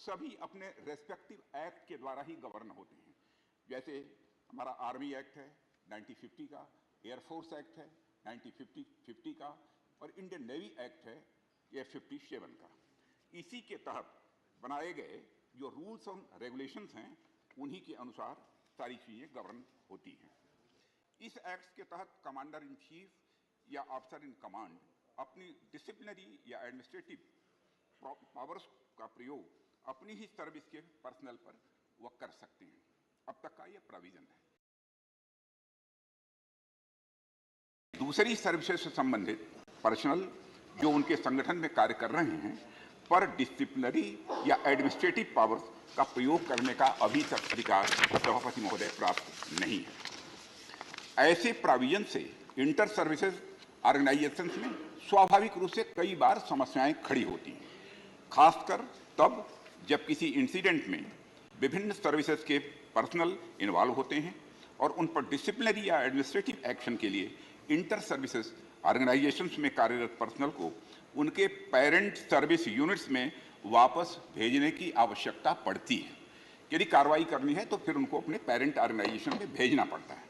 सभी अपने respective act के द्वारा ही गवर्न होते हैं। जैसे हमारा आर्मी एक्ट है 1950 का, एयरफोर्स एक्ट है 1950 का, और इंडियन नेवी एक्ट है ये 57 का। इसी के तहत बनाए गए जो रूल्स और रेगुलेशंस हैं उन्हीं के अनुसार सारी चीज़ें गवर्न होती हैं। इस एक्ट के तहत कमांडर इन चीफ या ऑफिसर इन कमांड अपनी डिसिप्लिनरी या एडमिनिस्ट्रेटिव पावर्स का प्रयोग अपनी ही सर्विस के पर्सनल पर वह कर सकते हैं। अब तक का यह प्रोविजन है। दूसरी सर्विसेज से संबंधित पर्सनल जो उनके संगठन में कार्य कर रहे हैं पर डिसिप्लिनरी या एडमिनिस्ट्रेटिव पावर्स का प्रयोग करने का अभी तक अधिकार सभापति महोदय प्राप्त नहीं है। ऐसे प्रोविजन से इंटर सर्विसेज ऑर्गेनाइजेशंस में स्वाभाविक रूप से कई बार समस्याएं खड़ी होती हैं, खासकर तब जब किसी इंसिडेंट में विभिन्न सर्विसेज के पर्सनल इन्वॉल्व होते हैं और उन पर डिसिप्लिनरी या एडमिनिस्ट्रेटिव एक्शन के लिए इंटर सर्विसेज ऑर्गेनाइजेशंस में कार्यरत पर्सनल को उनके पेरेंट सर्विस यूनिट्स में वापस भेजने की आवश्यकता पड़ती है। यदि कार्रवाई करनी है तो फिर उनको अपने पेरेंट ऑर्गेनाइजेशन में भेजना पड़ता है।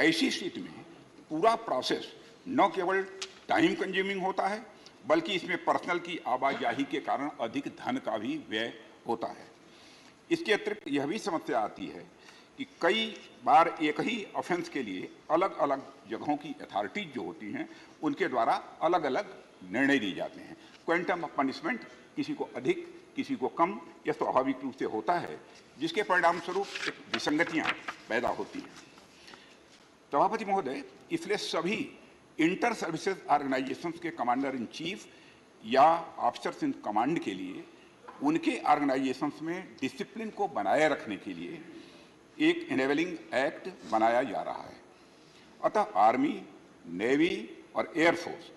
ऐसी स्थिति में पूरा प्रोसेस न केवल टाइम कंज्यूमिंग होता है बल्कि इसमें पर्सनल की आवाजाही के कारण अधिक धन का भी व्यय होता है। इसके अतिरिक्त यह भी समस्या आती है कि कई बार एक ही ऑफेंस के लिए अलग अलग जगहों की अथॉरिटीज जो होती हैं उनके द्वारा अलग अलग निर्णय लिए जाते हैं। क्वांटम ऑफ पनिशमेंट किसी को अधिक किसी को कम यह स्वाभाविक रूप से होता है, जिसके परिणाम स्वरूप विसंगतियां पैदा होती हैं। सभापति महोदय, इसलिए सभी इंटर सर्विसेज ऑर्गेनाइजेशंस के कमांडर इन चीफ या ऑफिसर्स इन कमांड के लिए उनके ऑर्गेनाइजेशंस में डिसिप्लिन को बनाए रखने के लिए एक इनेबलिंग एक्ट बनाया जा रहा है। अतः आर्मी, नेवी और एयरफोर्स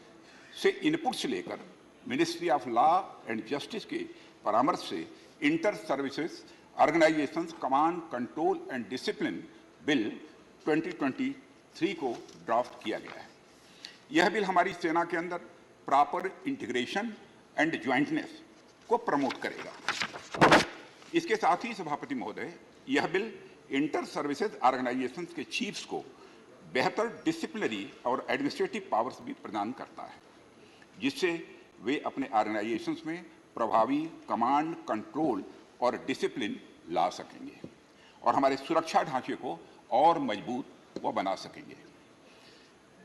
से इनपुट्स लेकर ministry of law and justice के परामर्श से inter services organisations command control and discipline bill 2023 को ड्राफ्ट किया गया है। यह बिल हमारी सेना के अंदर प्रॉपर इंटीग्रेशन एंड ज्वाइंटनेस को प्रमोट करेगा। इसके साथ ही सभापति महोदय, यह बिल इंटर सर्विसेज ऑर्गेनाइजेशंस के चीफ्स को बेहतर डिसिप्लिनरी और एडमिनिस्ट्रेटिव पावर्स भी प्रदान करता है, जिससे वे अपने ऑर्गेनाइजेशंस में प्रभावी कमांड, कंट्रोल और डिसिप्लिन ला सकेंगे और हमारे सुरक्षा ढांचे को और मजबूत व बना सकेंगे।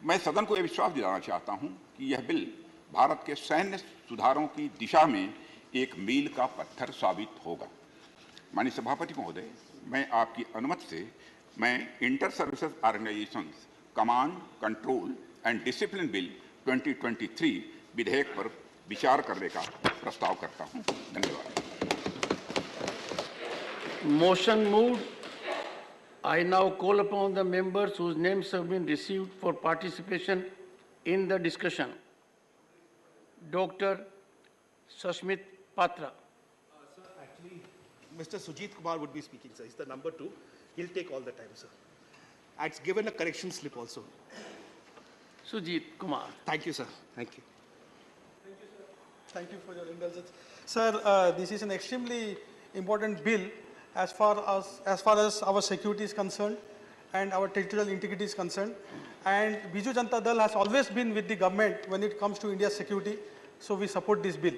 मैं सदन को यह विश्वास दिलाना चाहता हूं कि यह बिल भारत के सैन्य सुधारों की दिशा में एक मील का पत्थर साबित होगा। माननीय सभापति महोदय, मैं आपकी अनुमति से मैं inter services organisations command, control and discipline bill 2023 विधेयक पर विचार करने का प्रस्ताव करता हूं। धन्यवाद। Motion moved. I now call upon the members whose names have been received for participation in the discussion. Dr. Sashmit Patra. Sir, actually, Mr. Sujit Kumar would be speaking, sir. He's the number 2. He'll take all the time, sir. It's given a correction slip also. Sujit Kumar. Thank you, sir. Thank you. Thank you for your indulgence. Sir, this is an extremely important bill as far as our security is concerned and our territorial integrity is concerned. And Biju Janata Dal has always been with the government when it comes to India's security, so we support this bill.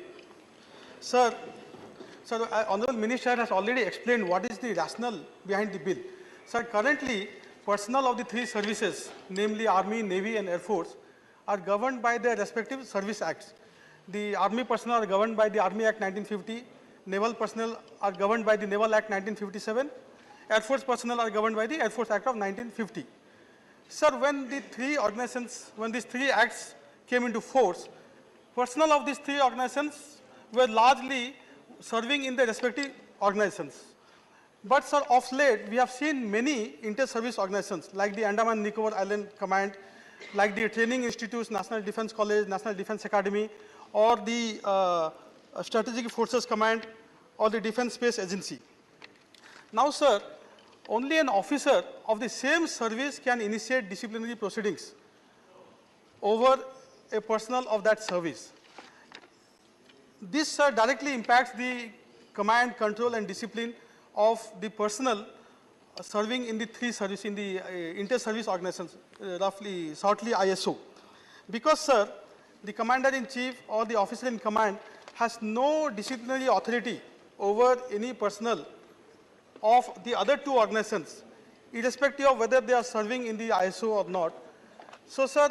Sir, the Honorable Minister has already explained what is the rationale behind the bill. Sir, currently, personnel of the three services, namely Army, Navy and Air Force, are governed by their respective service acts. The Army personnel are governed by the Army Act 1950, Naval personnel are governed by the Naval Act 1957, Air Force personnel are governed by the Air Force Act of 1950. Sir, when these three acts came into force, personnel of these three organizations were largely serving in their respective organizations. But sir, of late, we have seen many inter-service organizations like the Andaman Nicobar Island Command, like the Training Institutes, National Defense College, National Defense Academy, or the Strategic Forces Command, or the Defense Space Agency. Now, sir, only an officer of the same service can initiate disciplinary proceedings over a personnel of that service. This, sir, directly impacts the command, control, and discipline of the personnel serving in the three service, in the inter-service organizations, roughly, shortly ISO. Because, sir, the commander-in-chief or the officer in command has no disciplinary authority over any personnel of the other two organizations, irrespective of whether they are serving in the ISO or not. So, sir,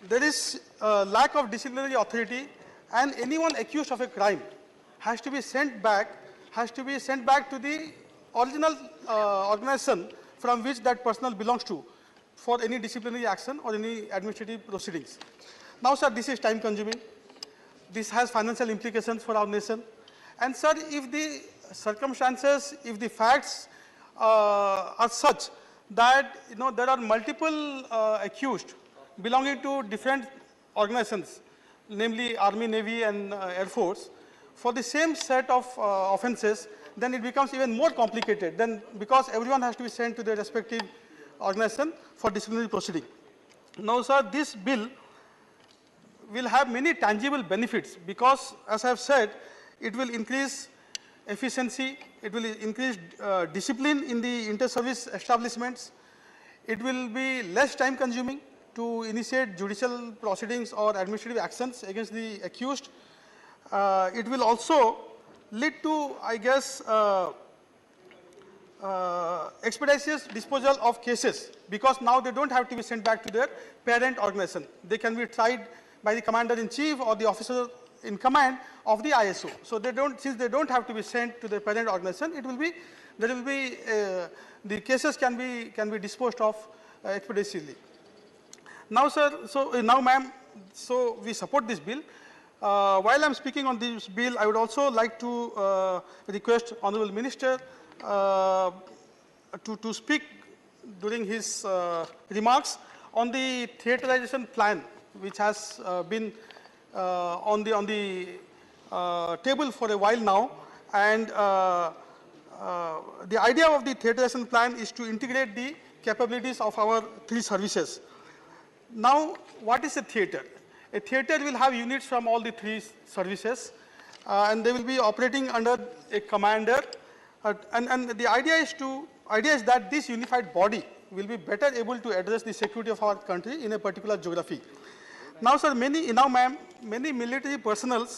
there is a lack of disciplinary authority, and anyone accused of a crime has to be sent back to the original organization from which that personnel belongs to for any disciplinary action or any administrative proceedings. Now, sir, this is time consuming. This has financial implications for our nation. And, sir, if the circumstances, if the facts are such that, there are multiple accused belonging to different organizations, namely Army, Navy, and Air Force, for the same set of offenses, then it becomes even more complicated, then because everyone has to be sent to their respective organization for disciplinary proceeding. Now, sir, this bill will have many tangible benefits because, as I have said, it will increase efficiency, it will increase discipline in the inter-service establishments, it will be less time consuming to initiate judicial proceedings or administrative actions against the accused. It will also lead to, I guess, expeditious disposal of cases, because now they don't have to be sent back to their parent organization. They can be tried by the commander-in-chief or the officer in command of the ISO. So they don't, since they don't have to be sent to their parent organization, it will be, there will be, the cases can be disposed of expeditiously. Now, sir, so now, ma'am, so we support this bill. While I'm speaking on this bill, I would also like to request Honorable Minister to speak during his remarks on the theaterization plan, which has been on the table for a while now. And the idea of the theaterization plan is to integrate the capabilities of our three services. Now, what is a theater? A theater will have units from all the three services, and they will be operating under a commander. And the idea is that this unified body will be better able to address the security of our country in a particular geography. Now, sir, many military personnel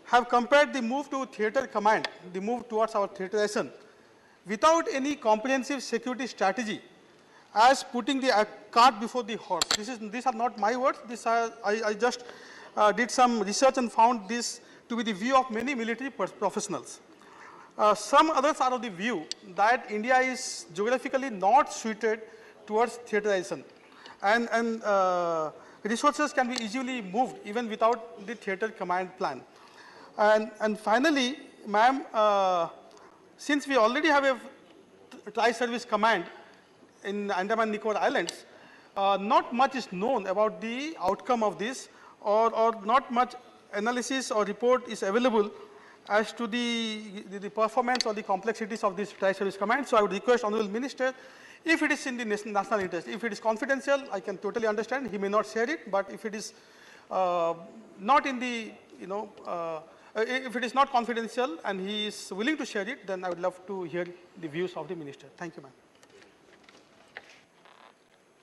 have compared the move to theater command, the move towards our theaterization, without any comprehensive security strategy, as putting the cart before the horse. These are not my words. I just did some research and found this to be the view of many military professionals. Some others are of the view that India is geographically not suited towards theaterization, and resources can be easily moved even without the theater command plan. And finally, ma'am, since we already have a tri-service command in Andaman Nicobar Islands, not much is known about the outcome of this, or not much analysis or report is available as to the performance or the complexities of this tri-service command. So I would request Honorable Minister, if it is in the national interest, if it is confidential, I can totally understand, he may not share it, but if it is not in the, if it is not confidential and he is willing to share it, then I would love to hear the views of the Minister. Thank you, ma'am.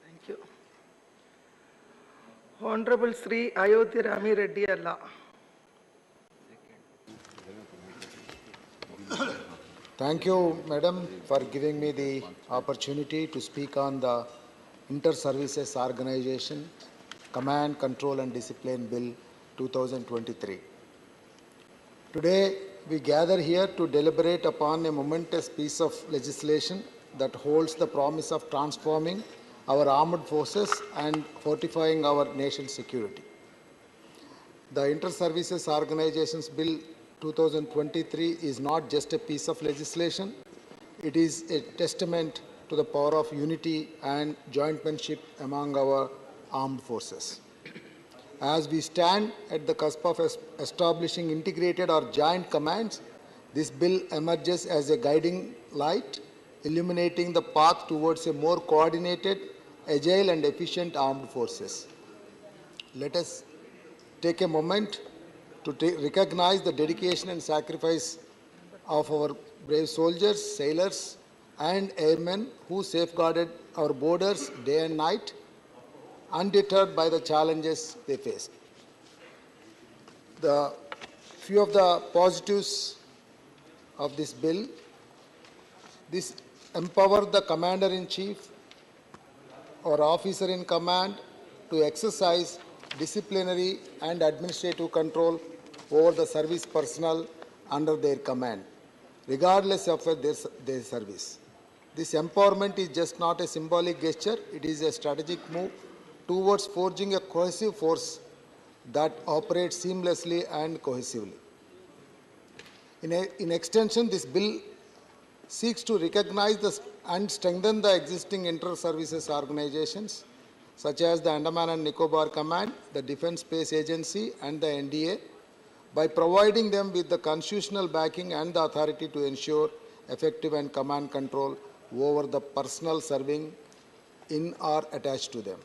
Thank you. Honorable Sri Ayodhya Rami Reddy Allah. Thank you, Madam, for giving me the opportunity to speak on the Inter-Services Organization Command, Control and Discipline Bill 2023. Today, we gather here to deliberate upon a momentous piece of legislation that holds the promise of transforming our armed forces and fortifying our nation's security. The Inter-Services Organizations Bill 2023 is not just a piece of legislation, it is a testament to the power of unity and jointmanship among our armed forces. As we stand at the cusp of establishing integrated or joint commands, this bill emerges as a guiding light, illuminating the path towards a more coordinated, agile and efficient armed forces. Let us take a moment to recognize the dedication and sacrifice of our brave soldiers, sailors, and airmen who safeguarded our borders day and night, undeterred by the challenges they faced. The few of the positives of this bill: this empower the commander-in-chief or officer in command to exercise disciplinary and administrative control over the service personnel under their command, regardless of their service. This empowerment is just not a symbolic gesture, it is a strategic move towards forging a cohesive force that operates seamlessly and cohesively. In extension, this bill seeks to recognize and strengthen the existing inter-services organizations such as the Andaman and Nicobar Command, the Defence Space Agency, and the NDA by providing them with the constitutional backing and the authority to ensure effective and command control over the personnel serving in or attached to them.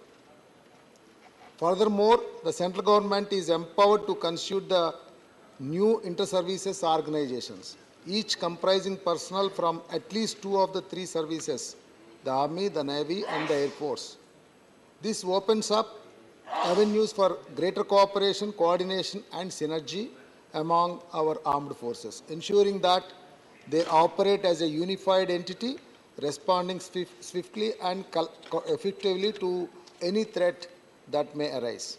Furthermore, the central government is empowered to constitute the new inter-services organizations, each comprising personnel from at least two of the three services, the Army, the Navy, and the Air Force. This opens up avenues for greater cooperation, coordination, and synergy among our armed forces, ensuring that they operate as a unified entity, responding swiftly and effectively to any threat that may arise.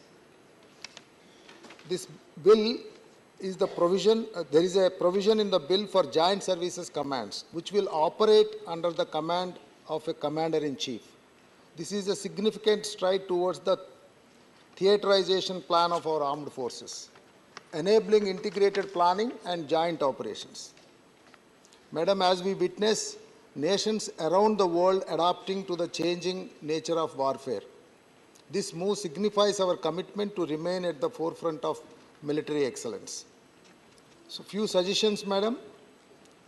This bill is the provision, there is a provision in the bill for joint services commands, which will operate under the command of a commander-in-chief. This is a significant stride towards the theaterization plan of our armed forces, enabling integrated planning and joint operations. Madam, as we witness nations around the world adapting to the changing nature of warfare, this move signifies our commitment to remain at the forefront of military excellence. So, few suggestions, Madam,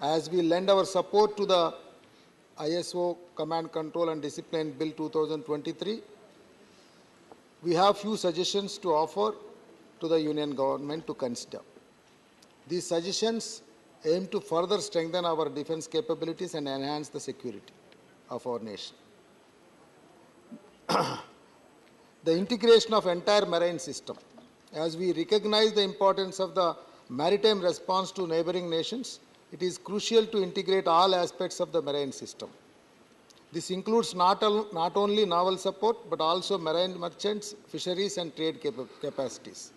as we lend our support to the ISO Command Control and Discipline Bill 2023, we have few suggestions to offer to the Union Government to consider. These suggestions aim to further strengthen our defense capabilities and enhance the security of our nation. The integration of entire marine system. As we recognize the importance of the maritime response to neighboring nations, it is crucial to integrate all aspects of the marine system. This includes not only naval support, but also marine merchants, fisheries, and trade capacities.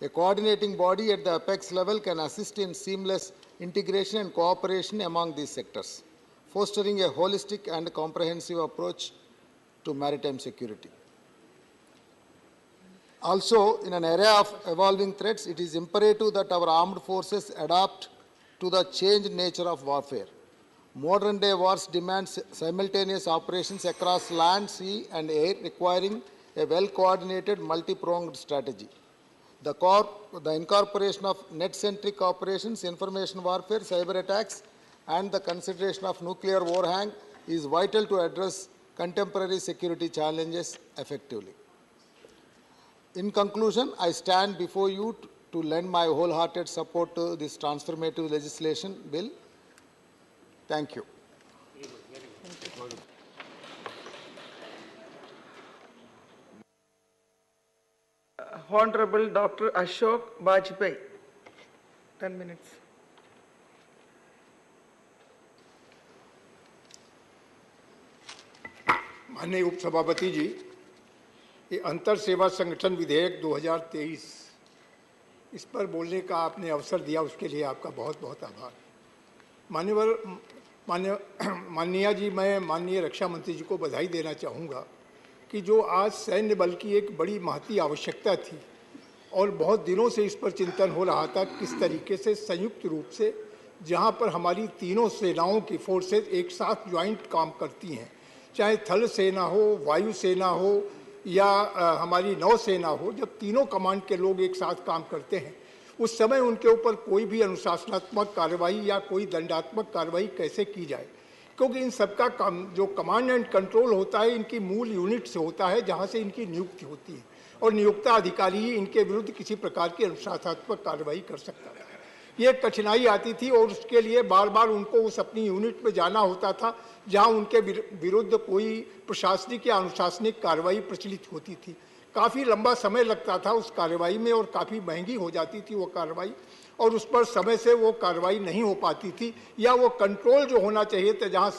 A coordinating body at the apex level can assist in seamless integration and cooperation among these sectors, fostering a holistic and comprehensive approach to maritime security. Also, in an era of evolving threats, it is imperative that our armed forces adapt to the changed nature of warfare. Modern-day wars demand simultaneous operations across land, sea, and air, requiring a well-coordinated, multi-pronged strategy. The incorporation of net-centric operations, information warfare, cyber attacks, and the consideration of nuclear warhang is vital to address contemporary security challenges effectively. In conclusion, I stand before you to lend my wholehearted support to this transformative legislation bill. Thank you. Honorable Dr. Ashok Bajpai, 10 minutes. माननीय उपसभापति जी, ये अंतर सेवा संगठन विधेयक 2023 इस पर बोलने का आपने अवसर दिया, उसके लिए आपका बहुत बहुत आभार। माननीय जी, मैं माननीय रक्षा मंत्री जी को बधाई देना चाहूँगा कि जो आज सैन्य बल की एक बड़ी महती आवश्यकता थी और बहुत दिनों से इस पर चिंतन हो रहा था, किस तरीके से संयुक्त रूप से जहाँ पर हमारी तीनों सेनाओं की फोर्सेज एक साथ ज्वाइंट काम करती हैं, चाहे थल सेना हो, वायु सेना हो या हमारी नौसेना हो, जब तीनों कमांड के लोग एक साथ काम करते हैं उस समय उनके ऊपर कोई भी अनुशासनात्मक कार्रवाई या कोई दंडात्मक कार्रवाई कैसे की जाए, क्योंकि इन सबका काम जो कमांड एंड कंट्रोल होता है इनकी मूल यूनिट से होता है जहां से इनकी नियुक्ति होती है और नियुक्ता अधिकारी ही इनके विरुद्ध किसी प्रकार की अनुशासनात्मक कार्रवाई कर सकता है। ये कठिनाई आती थी और उसके लिए बार बार उनको उस अपनी यूनिट में जाना होता था जहां उनके विरुद्ध कोई प्रशासनिक या अनुशासनिक कार्रवाई प्रचलित होती थी। काफ़ी लंबा समय लगता था उस कार्रवाई में और काफ़ी महंगी हो जाती थी वो कार्रवाई, और उस पर समय से वो कार्रवाई नहीं हो पाती थी, या वो कंट्रोल जो होना चाहिए था जहां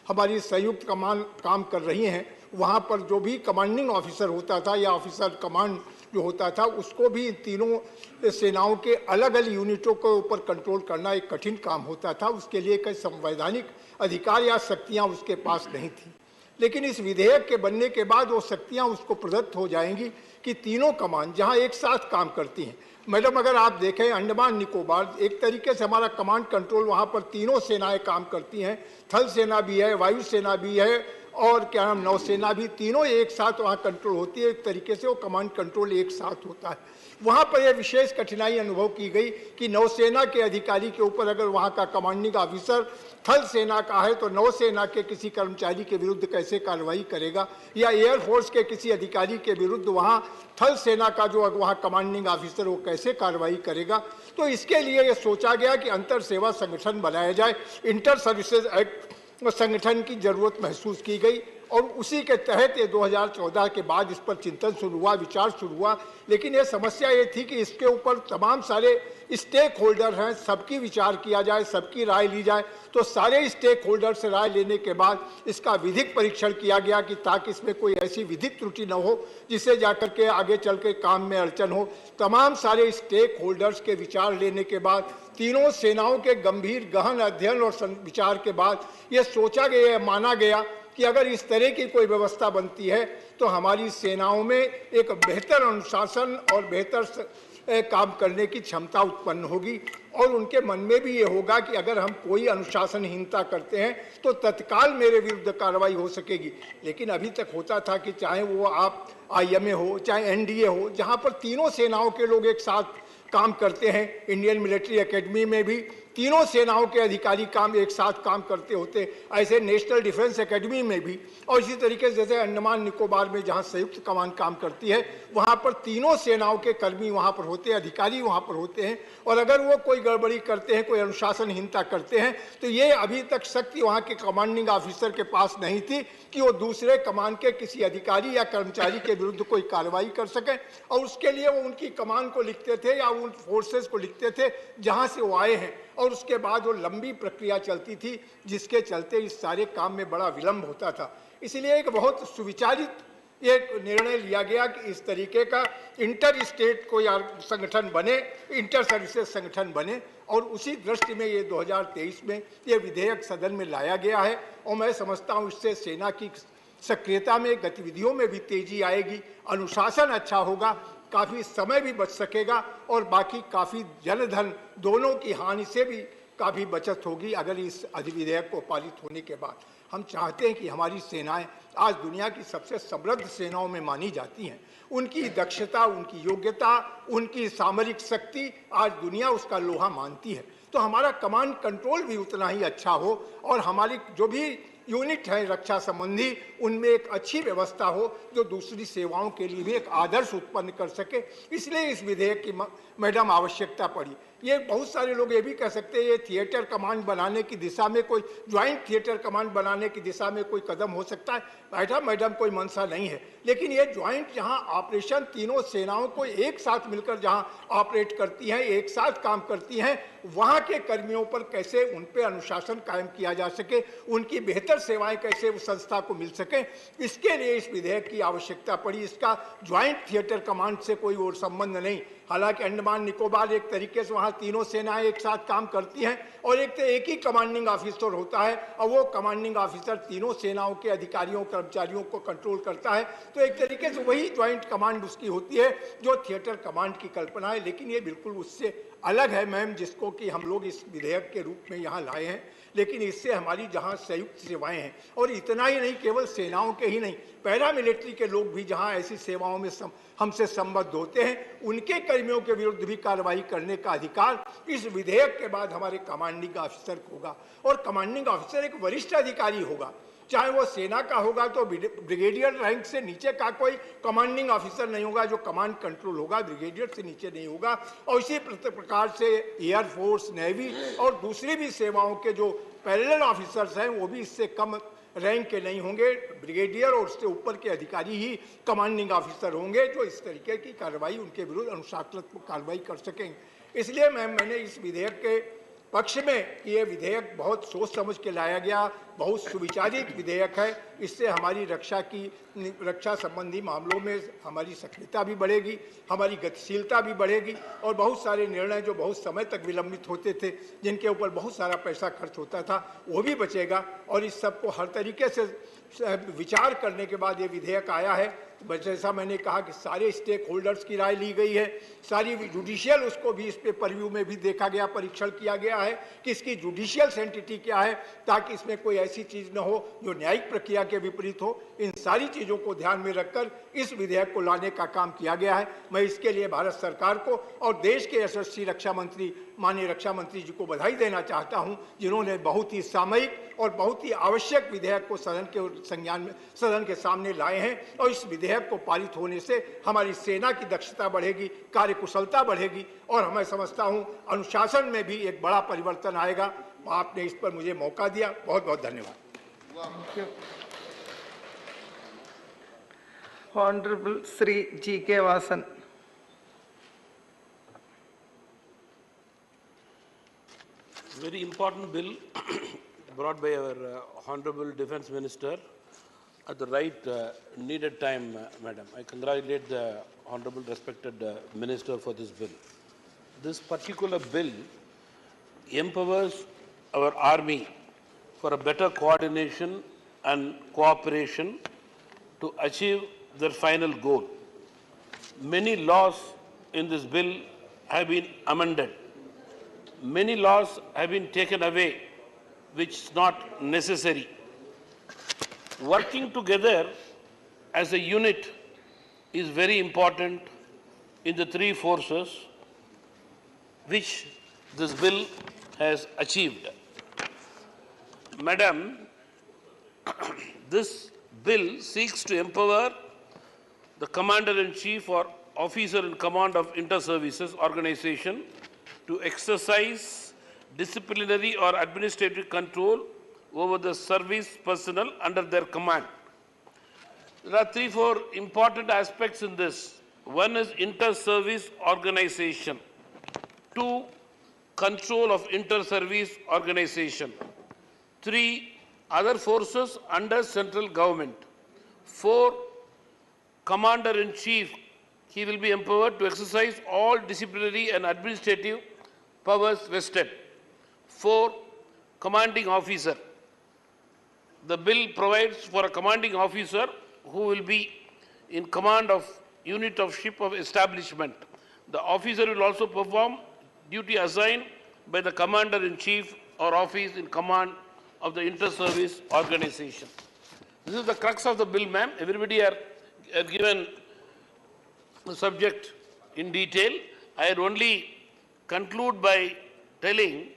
हमारी संयुक्त कमान काम कर रही हैं वहां पर जो भी कमांडिंग ऑफिसर होता था या ऑफिसर कमांड जो होता था उसको भी इन तीनों सेनाओं के अलग अलग यूनिटों के ऊपर कंट्रोल करना एक कठिन काम होता था। उसके लिए कई संवैधानिक अधिकार या शक्तियां उसके पास नहीं थी, लेकिन इस विधेयक के बनने के बाद वो शक्तियां उसको प्रदत्त हो जाएंगी कि तीनों कमान जहां एक साथ काम करती हैं। मैडम, अगर आप देखें अंडमान निकोबार एक तरीके से हमारा कमांड कंट्रोल वहां पर तीनों सेनाएं काम करती हैं, थल सेना भी है, वायुसेना भी है और क्या नाम नौसेना भी, तीनों एक साथ वहाँ कंट्रोल होती है। एक तरीके से वो कमांड कंट्रोल एक साथ होता है। वहाँ पर यह विशेष कठिनाई अनुभव की गई कि नौसेना के अधिकारी के ऊपर अगर वहाँ का कमांडिंग ऑफिसर थल सेना का है तो नौसेना के किसी कर्मचारी के विरुद्ध कैसे कार्रवाई करेगा, या एयरफोर्स के किसी अधिकारी के विरुद्ध वहाँ थल सेना का जो वहाँ कमांडिंग ऑफिसर वो कैसे कार्रवाई करेगा। तो इसके लिए ये सोचा गया कि अंतर सेवा संगठन बनाया जाए, इंटर सर्विसेज एक्ट संगठन की जरूरत महसूस की गई और उसी के तहत ये 2014 के बाद इस पर चिंतन शुरू हुआ, विचार शुरू हुआ। लेकिन ये समस्या ये थी कि इसके ऊपर तमाम सारे स्टेक होल्डर हैं, सबकी विचार किया जाए, सबकी राय ली जाए। तो सारे स्टेक होल्डर से राय लेने के बाद इसका विधिक परीक्षण किया गया कि ताकि इसमें कोई ऐसी विधिक त्रुटि न हो जिससे जाकर के आगे चल के काम में अड़चन हो। तमाम सारे स्टेक होल्डर्स के विचार लेने के बाद, तीनों सेनाओं के गंभीर गहन अध्ययन और विचार के बाद ये सोचा गया, माना गया कि अगर इस तरह की कोई व्यवस्था बनती है तो हमारी सेनाओं में एक बेहतर अनुशासन और बेहतर काम करने की क्षमता उत्पन्न होगी और उनके मन में भी ये होगा कि अगर हम कोई अनुशासनहीनता करते हैं तो तत्काल मेरे विरुद्ध कार्रवाई हो सकेगी। लेकिन अभी तक होता था कि चाहे वो आप IMA हो, चाहे NDA हो, जहाँ पर तीनों सेनाओं के लोग एक साथ काम करते हैं, इंडियन मिलिट्री एकेडमी में भी तीनों सेनाओं के अधिकारी काम एक साथ काम करते होते, ऐसे नेशनल डिफेंस एकेडमी में भी, और इसी तरीके से जैसे अंडमान निकोबार में जहां संयुक्त कमान काम करती है वहां पर तीनों सेनाओं के कर्मी वहां पर होते हैं, अधिकारी वहां पर होते हैं। और अगर वो कोई गड़बड़ी करते हैं, कोई अनुशासनहीनता करते हैं तो ये अभी तक शक्ति वहां के कमांडिंग ऑफिसर के पास नहीं थी कि वो दूसरे कमान के किसी अधिकारी या कर्मचारी के विरुद्ध कोई कार्रवाई कर सके। और उसके लिए वो उनकी कमान को लिखते थे या उन फोर्सेस को लिखते थे जहां से वो आए हैं, और उसके बाद वो लंबी प्रक्रिया चलती थी जिसके चलते इस सारे काम में बड़ा विलंब होता था। इसलिए एक बहुत सुविचारित एक निर्णय लिया गया कि इस तरीके का इंटर स्टेट कोई संगठन बने, इंटर सर्विसेज संगठन बने, और उसी दृष्टि में ये 2023 में ये विधेयक सदन में लाया गया है। और मैं समझता हूँ इससे सेना की सक्रियता में, गतिविधियों में भी तेजी आएगी, अनुशासन अच्छा होगा, काफ़ी समय भी बच सकेगा और बाकी काफ़ी जनधन दोनों की हानि से भी काफ़ी बचत होगी अगर इस अधिविधेयक को पारित होने के बाद। हम चाहते हैं कि हमारी सेनाएं आज दुनिया की सबसे समृद्ध सेनाओं में मानी जाती हैं। उनकी दक्षता, उनकी योग्यता, उनकी सामरिक शक्ति आज दुनिया उसका लोहा मानती है। तो हमारा कमांड कंट्रोल भी उतना ही अच्छा हो और हमारी जो भी यूनिट है रक्षा संबंधी उनमें एक अच्छी व्यवस्था हो जो दूसरी सेवाओं के लिए भी एक आदर्श उत्पन्न कर सके। इसलिए इस विधेयक की मैडम आवश्यकता पड़ी। ये बहुत सारे लोग ये भी कह सकते हैं ये थिएटर कमांड बनाने की दिशा में, कोई ज्वाइंट थिएटर कमांड बनाने की दिशा में कोई कदम हो सकता है। मैडम कोई मंशा नहीं है, लेकिन ये ज्वाइंट जहां ऑपरेशन तीनों सेनाओं को एक साथ मिलकर जहां ऑपरेट करती हैं, एक साथ काम करती हैं, वहां के कर्मियों पर कैसे उन पर अनुशासन कायम किया जा सके, उनकी बेहतर सेवाएं कैसे उस संस्था को मिल सके, इसके लिए इस विधेयक की आवश्यकता पड़ी। इसका ज्वाइंट थिएटर कमांड से कोई और संबंध नहीं। हालांकि अंडमान निकोबार एक तरीके से वहाँ तीनों सेनाएं एक साथ काम करती हैं और एक ही कमांडिंग ऑफिसर होता है और वो कमांडिंग ऑफिसर तीनों सेनाओं के अधिकारियों कर्मचारियों को कंट्रोल करता है। तो एक तरीके से वही ज्वाइंट कमांड उसकी होती है जो थिएटर कमांड की कल्पना है। लेकिन ये बिल्कुल उससे अलग है मैम, जिसको कि हम लोग इस विधेयक के रूप में यहाँ लाए हैं। लेकिन इससे हमारी जहाँ संयुक्त सेवाएं हैं, और इतना ही नहीं, केवल सेनाओं के ही नहीं, पैरामिलिट्री के लोग भी जहाँ ऐसी सेवाओं में हमसे संबद्ध होते हैं, उनके कर्मियों के विरुद्ध भी कार्रवाई करने का अधिकार इस विधेयक के बाद हमारे कमांडिंग ऑफिसर को होगा। और कमांडिंग ऑफिसर एक वरिष्ठ अधिकारी होगा चाहे वो सेना का होगा तो ब्रिगेडियर रैंक से नीचे का कोई कमांडिंग ऑफिसर नहीं होगा, जो कमांड कंट्रोल होगा ब्रिगेडियर से नीचे नहीं होगा। और इसी प्रकार से एयरफोर्स, नेवी और दूसरी भी सेवाओं के जो पैरेलल ऑफिसर्स हैं वो भी इससे कम रैंक के नहीं होंगे। ब्रिगेडियर और उससे ऊपर के अधिकारी ही कमांडिंग ऑफिसर होंगे जो इस तरीके की कार्रवाई उनके विरुद्ध अनुशासनात्मक कार्रवाई कर सकेंगे। इसलिए मैंने इस विधेयक के पक्ष में, ये विधेयक बहुत सोच समझ के लाया गया, बहुत सुविचारित विधेयक है। इससे हमारी रक्षा संबंधी मामलों में हमारी सक्रियता भी बढ़ेगी, हमारी गतिशीलता भी बढ़ेगी और बहुत सारे निर्णय जो बहुत समय तक विलंबित होते थे, जिनके ऊपर बहुत सारा पैसा खर्च होता था, वो भी बचेगा। और इस सब को हर तरीके से विचार करने के बाद ये विधेयक आया है। जैसा मैंने कहा कि सारे स्टेक होल्डर्स की राय ली गई है, सारी जुडिशियल उसको भी इस पे परव्यू में भी देखा गया, परीक्षण किया गया है कि इसकी जुडिशियल सेंटिटी क्या है, ताकि इसमें कोई ऐसी चीज़ न हो जो न्यायिक प्रक्रिया के विपरीत हो। इन सारी चीज़ों को ध्यान में रखकर इस विधेयक को लाने का काम किया गया है। मैं इसके लिए भारत सरकार को और देश के यशस्वी रक्षा मंत्री, माननीय रक्षा मंत्री जी को बधाई देना चाहता हूं, जिन्होंने बहुत ही सामयिक और बहुत ही आवश्यक विधेयक को सदन के सामने लाए हैं। और इस विधेयक को पारित होने से हमारी सेना की दक्षता बढ़ेगी, कार्यकुशलता बढ़ेगी और मैं समझता हूं अनुशासन में भी एक बड़ा परिवर्तन आएगा। आपने इस पर मुझे मौका दिया, बहुत बहुत धन्यवाद। Honorable Sri G.K. Vasan. Very important bill brought by our Honorable Defence Minister at the right needed time, Madam. I congratulate the Honorable respected Minister for this bill. This particular bill empowers our army for a better coordination and cooperation to achieve their final goal. Many laws in this bill have been amended. Many laws have been taken away, which is not necessary. Working together as a unit is very important in the three forces which this bill has achieved. Madam, this bill seeks to empower the Commander-in-Chief or Officer in Command of Inter-Services Organization to exercise disciplinary or administrative control over the service personnel under their command. There are 3-4 important aspects in this. One is inter-service organization. 2, control of inter-service organization. 3, other forces under central government. 4, Commander-in-Chief, he will be empowered to exercise all disciplinary and administrative powers vested. 4, commanding officer. The bill provides for a commanding officer who will be in command of unit of ship of establishment. The officer will also perform duty assigned by the Commander-in-Chief or office in command of the inter-service organization. This is the crux of the bill, ma'am. Everybody are given the subject in detail. I had only conclude by telling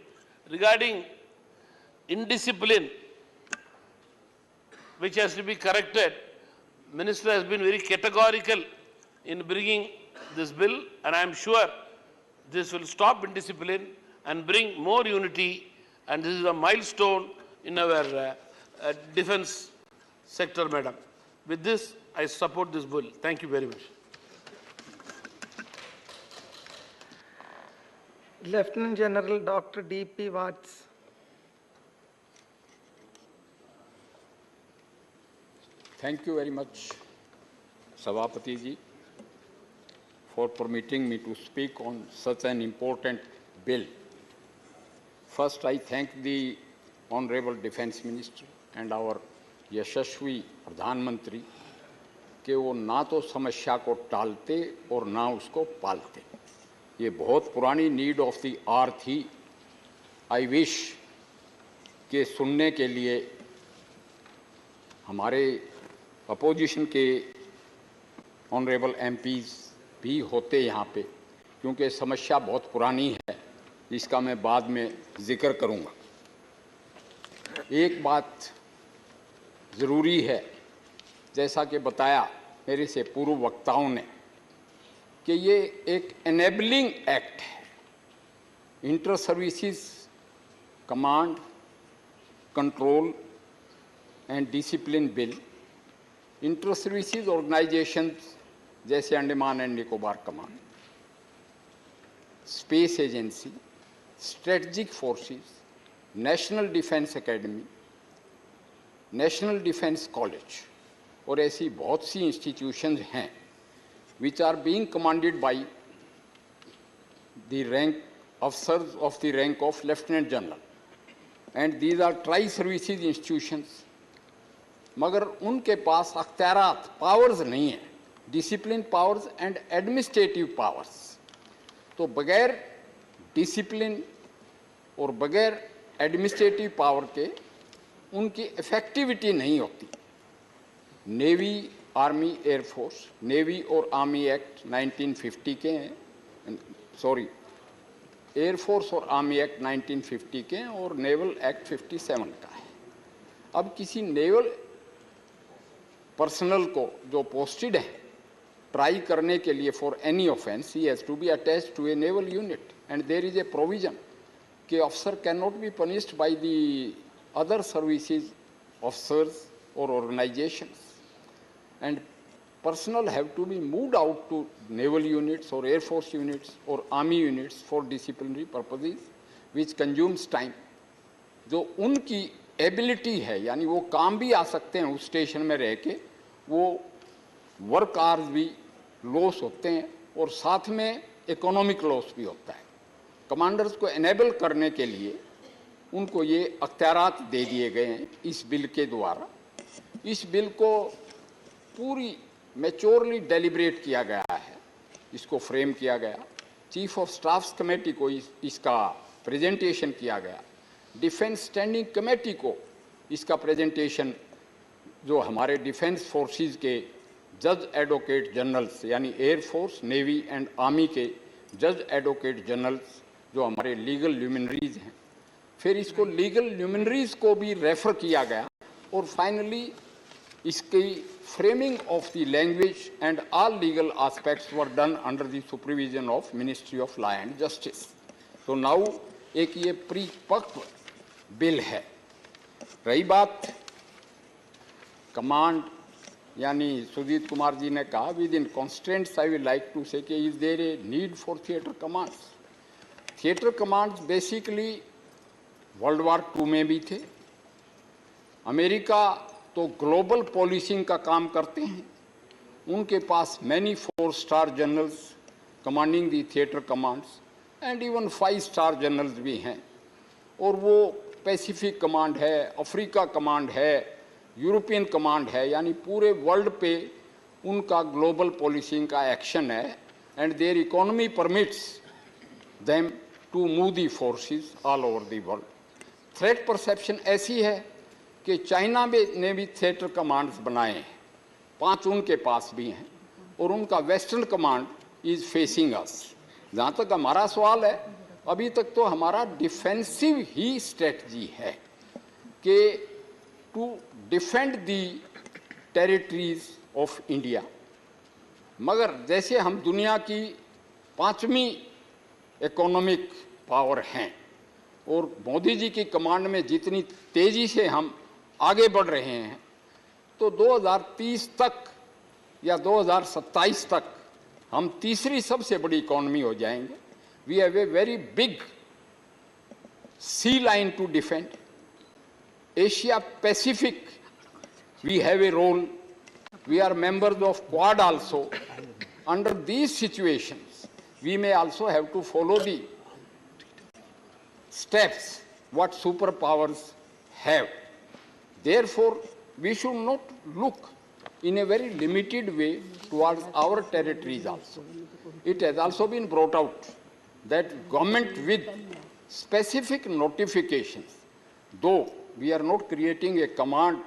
regarding indiscipline, which has to be corrected. Minister has been very categorical in bringing this bill, and I am sure this will stop indiscipline and bring more unity, and this is a milestone in our defense sector, madam. With this, I support this bill. Thank you very much. Lieutenant General Dr. D.P. Watts. Thank you very much, Sabapati ji, for permitting me to speak on such an important bill. First, I thank the Honorable Defence Minister and our यशस्वी प्रधानमंत्री कि वो ना तो समस्या को टालते और ना उसको पालते। ये बहुत पुरानी नीड ऑफ द आवर थी। आई विश के सुनने के लिए हमारे अपोजिशन के ऑनरेबल एमपीज़ भी होते यहाँ पे, क्योंकि समस्या बहुत पुरानी है। इसका मैं बाद में जिक्र करूँगा। एक बात ज़रूरी है, जैसा कि बताया मेरे से पूर्व वक्ताओं ने, कि ये एक एनेबलिंग एक्ट है। Inter services command, control and discipline bill, inter services organisations जैसे Andaman and Nicobar command, space agency, strategic forces, national defence academy, national defence college और ऐसी बहुत सी इंस्टीट्यूशंस हैं which are being commanded by the rank officers of the rank of Lieutenant General, and these are tri-services institutions. मगर उनके पास अख्तियारात, powers नहीं है, discipline powers and administrative powers. तो बगैर डिसिप्लिन और बगैर एडमिनिस्ट्रेटिव पावर के उनकी इफेक्टिविटी नहीं होती। नेवी, आर्मी, एयरफोर्स, नेवी और आर्मी एक्ट 1950 के हैं, सॉरी, एयरफोर्स और आर्मी एक्ट 1950 के हैं और नेवल एक्ट 57 का है। अब किसी नेवल पर्सनल को जो पोस्टेड है ट्राई करने के लिए for any offence, he has to be attached to a naval unit and there is a provision कि officer can not be punished by the other services officers और organisations, and personnel have to be moved out to naval units or air force units or army units for disciplinary purposes which consumes time। जो उनकी ability है, यानी वो काम भी आ सकते हैं उस स्टेशन में रह के, वो वर्क आवर्स भी लॉस होते हैं और साथ में इकोनॉमिक लॉस भी होता है। कमांडर्स को एनेबल करने के लिए उनको ये अख्तियारात दे दिए गए हैं इस बिल के द्वारा। इस बिल को पूरी मैच्योरली डेलिब्रेट किया गया है, इसको फ्रेम किया गया, चीफ ऑफ स्टाफ्स कमेटी को इसका प्रेजेंटेशन किया गया, डिफेंस स्टैंडिंग कमेटी को इसका प्रेजेंटेशन, जो हमारे डिफेंस फोर्सेस के जज एडवोकेट जनरल्स यानी air force, navy and army के जज एडवोकेट जनरल्स जो हमारे लीगल ल्यूमिनरीज हैं, फिर इसको लीगल ल्यूमिनरीज को भी रेफर किया गया और फाइनली इसकी framing of the language and all legal aspects were done under the supervision of Ministry of Law and Justice। तो now एक ये परिपक्व बिल है। रही बात कमांड, यानी सुजीत कुमार जी ने कहा within constraints I will like to say कि is there a need for theatre commands. Theatre commands basically world war 2 में भी थे। अमेरिका तो ग्लोबल पॉलिसिंग का काम करते हैं, उनके पास many four star generals commanding the theatre commands and even five star generals भी हैं, और वो पैसिफिक कमांड है, अफ्रीका कमांड है, यूरोपियन कमांड है, यानी पूरे वर्ल्ड पे उनका ग्लोबल पॉलिसिंग का एक्शन है and their economy permits them to move the forces all over the world. Threat perception ऐसी है कि चाइना ने भी थिएटर कमांड्स बनाए हैं, 5 उनके पास भी हैं और उनका वेस्टर्न कमांड इज फेसिंग अस। जहाँ तक हमारा सवाल है, अभी तक तो हमारा डिफेंसिव ही स्ट्रेटजी है कि to defend the territories of India. मगर जैसे हम दुनिया की 5वीं इकोनॉमिक पावर हैं और मोदी जी की कमांड में जितनी तेज़ी से हम आगे बढ़ रहे हैं, तो 2030 तक या 2027 तक हम तीसरी सबसे बड़ी इकोनॉमी हो जाएंगे। We have a very big sea line to defend. Asia Pacific we have a role, we are members of Quad also. Under these situations we may also have to follow the steps what superpowers have। Therefore, we should not look in a very limited way towards our territories also. It has also been brought out that government with specific notifications, though we are not creating a command,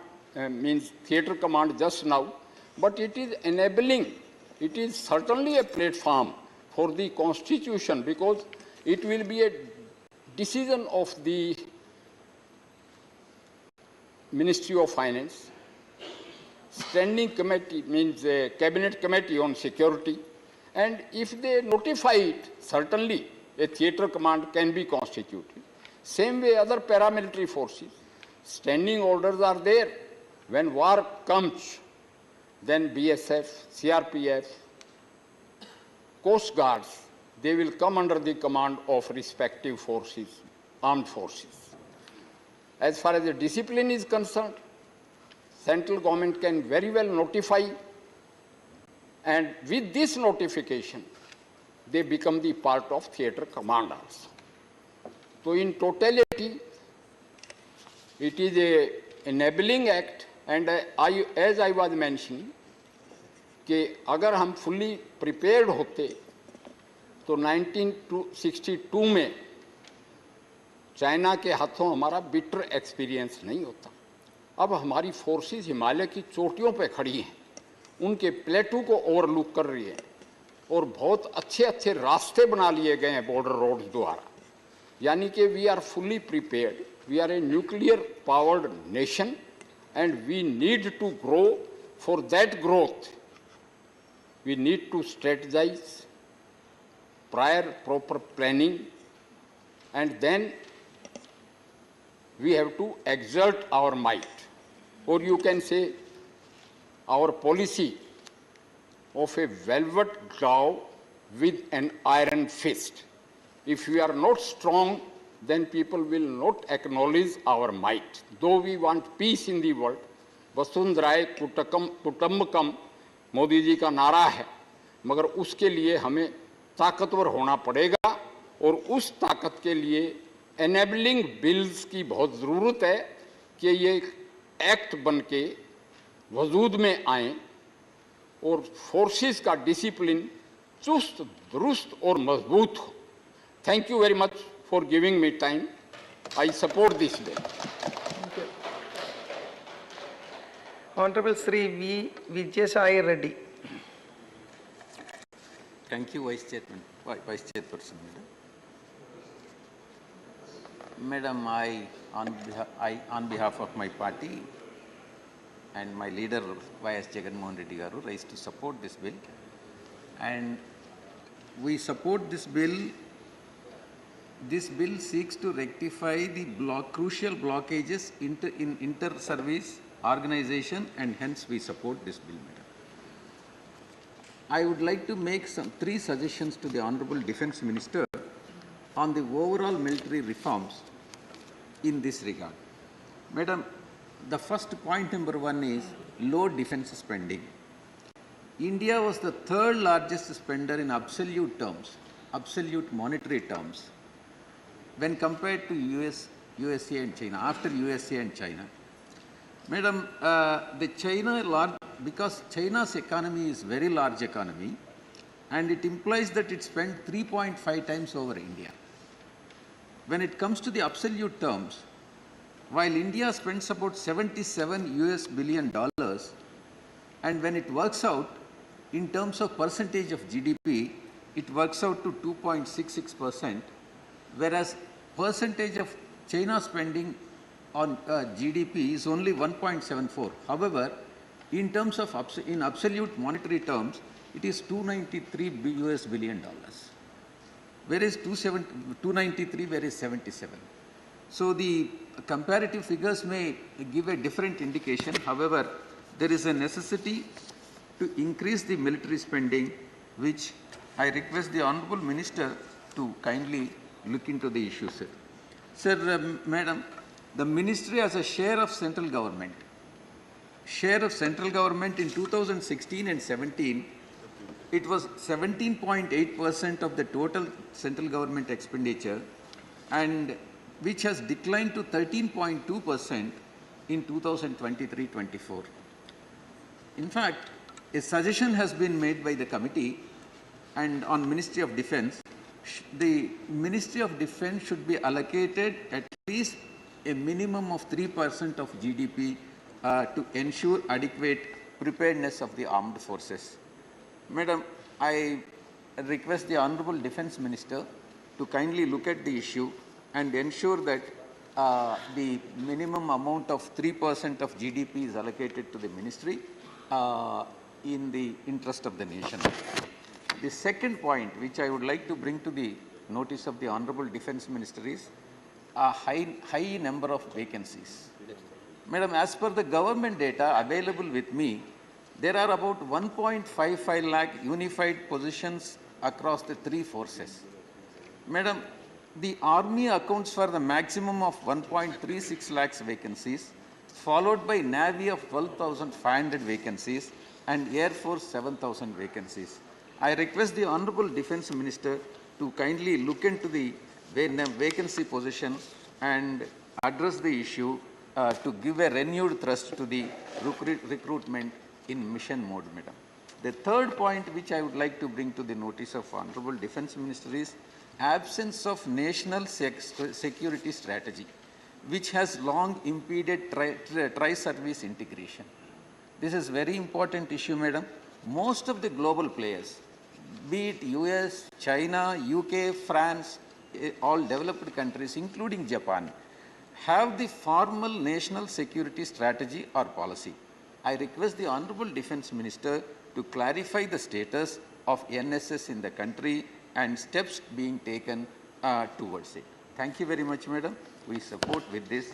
means theatre command just now, but it is enabling, it is certainly a platform for the constitution, because it will be a decision of the Ministry of Finance standing committee means a cabinet committee on security, and if they notify it, certainly a theatre command can be constituted. Same way other paramilitary forces, standing orders are there. When war comes, then BSF, CRPF, Coast Guards, they will come under the command of respective forces, armed forces. As far as the discipline is concerned, central government can very well notify, and with this notification, they become the part of theatre command also. So in totality, it is a enabling act, and as I was mentioning, कि अगर हम fully prepared होते, तो 1962 में China के हाथों हमारा bitter experience नहीं होता। अब हमारी फोर्सेस हिमालय की चोटियों पे खड़ी हैं, उनके प्लेटू को ओवरलुक कर रही है, और बहुत अच्छे अच्छे रास्ते बना लिए गए हैं बॉर्डर रोड्स द्वारा। यानी कि we are fully prepared, we are a nuclear powered nation, and we need to grow. For that growth we need to strategize, prior proper planning, and then we have to exert our might. Or you can say our policy of a velvet glove with an iron fist. If we are not strong, then people will not acknowledge our might. Though we want peace in the world, Vasundharaye Kutumbakam Modi ji का नारा है, मगर उसके लिए हमें ताकतवर होना पड़ेगा, और उस ताकत के लिए एनेबलिंग बिल्स की बहुत ज़रूरत है कि ये एक्ट बन के वजूद में आए और फोर्सेस का डिसिप्लिन चुस्त दुरुस्त और मजबूत हो। Thank you very much for giving me time. I support this bill. Honorable Sri V. Vijay Reddy. Thank you, Vice Chairperson. Madam, I, on behalf of my party and my leader, Y.S. Jagan Mohan Reddy Garu, rise to support this bill. And we support this bill. This bill seeks to rectify the crucial blockages in inter-service organization, and hence we support this bill, madam. I would like to make three suggestions to the Honorable Defence Minister on the overall military reforms in this regard. Madam, the first point number one is low defence spending. India was the third largest spender in absolute terms, absolute monetary terms, when compared to USA and China, after USA and China. Madam, because China's economy is very large economy, and it implies that it spent 3.5 times over India. When it comes to the absolute terms, while India spends about $77 billion, and when it works out in terms of percentage of GDP, it works out to 2.66%, whereas percentage of China spending on GDP is only 1.74. However, in terms of in absolute monetary terms, it is $293 billion, whereas 293, whereas 77. So the comparative figures may give a different indication. However, there is a necessity to increase the military spending, which I request the Honorable Minister to kindly look into the issue, sir. Sir, Madam, the Ministry has a share of central government. Share of central government in 2016 and 17, it was 17.8% of the total central government expenditure, and which has declined to 13.2% in 2023-24. In fact, a suggestion has been made by the committee and on Ministry of Defence. The Ministry of Defence should be allocated at least a minimum of 3% of GDP to ensure adequate preparedness of the armed forces. Madam, I request the Honorable Defence Minister to kindly look at the issue and ensure that the minimum amount of 3% of GDP is allocated to the ministry, in the interest of the nation. The second point which I would like to bring to the notice of the Honorable Defence Minister is a high number of vacancies. Madam, as per the government data available with me, there are about 1.55 lakh unified positions across the three forces. Madam, the Army accounts for the maximum of 1.36 lakhs vacancies, followed by Navy of 12,500 vacancies and Air Force 7,000 vacancies. I request the Honorable Defence Minister to kindly look into the vacancy position and address the issue to give a renewed thrust to the recruitment in mission mode, Madam. The third point which I would like to bring to the notice of Honorable Defence Minister is absence of national security strategy, which has long impeded tri-service integration. This is very important issue, Madam. Most of the global players, be it US, China, UK, France, all developed countries, including Japan, have the formal national security strategy or policy. I request the Honorable Defence Minister to clarify the status of NSS in the country and steps being taken towards it. Thank you very much, Madam. We support with this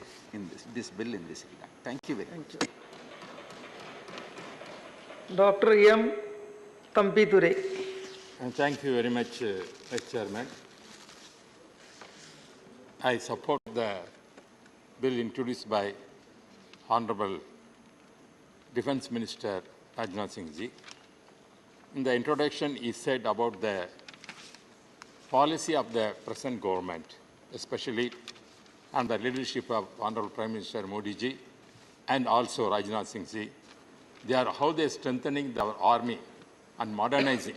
this bill in this regard. Thank you very much. Dr. M. Tampiture. Thank you very much, Chairman. I support the bill introduced by Honorable Defence Minister Rajnath Singh Ji. In the introduction, he said about the policy of the present government, especially under the leadership of Honorable Prime Minister Modi Ji and also Rajnath Singh Ji. How they are strengthening our army and modernizing.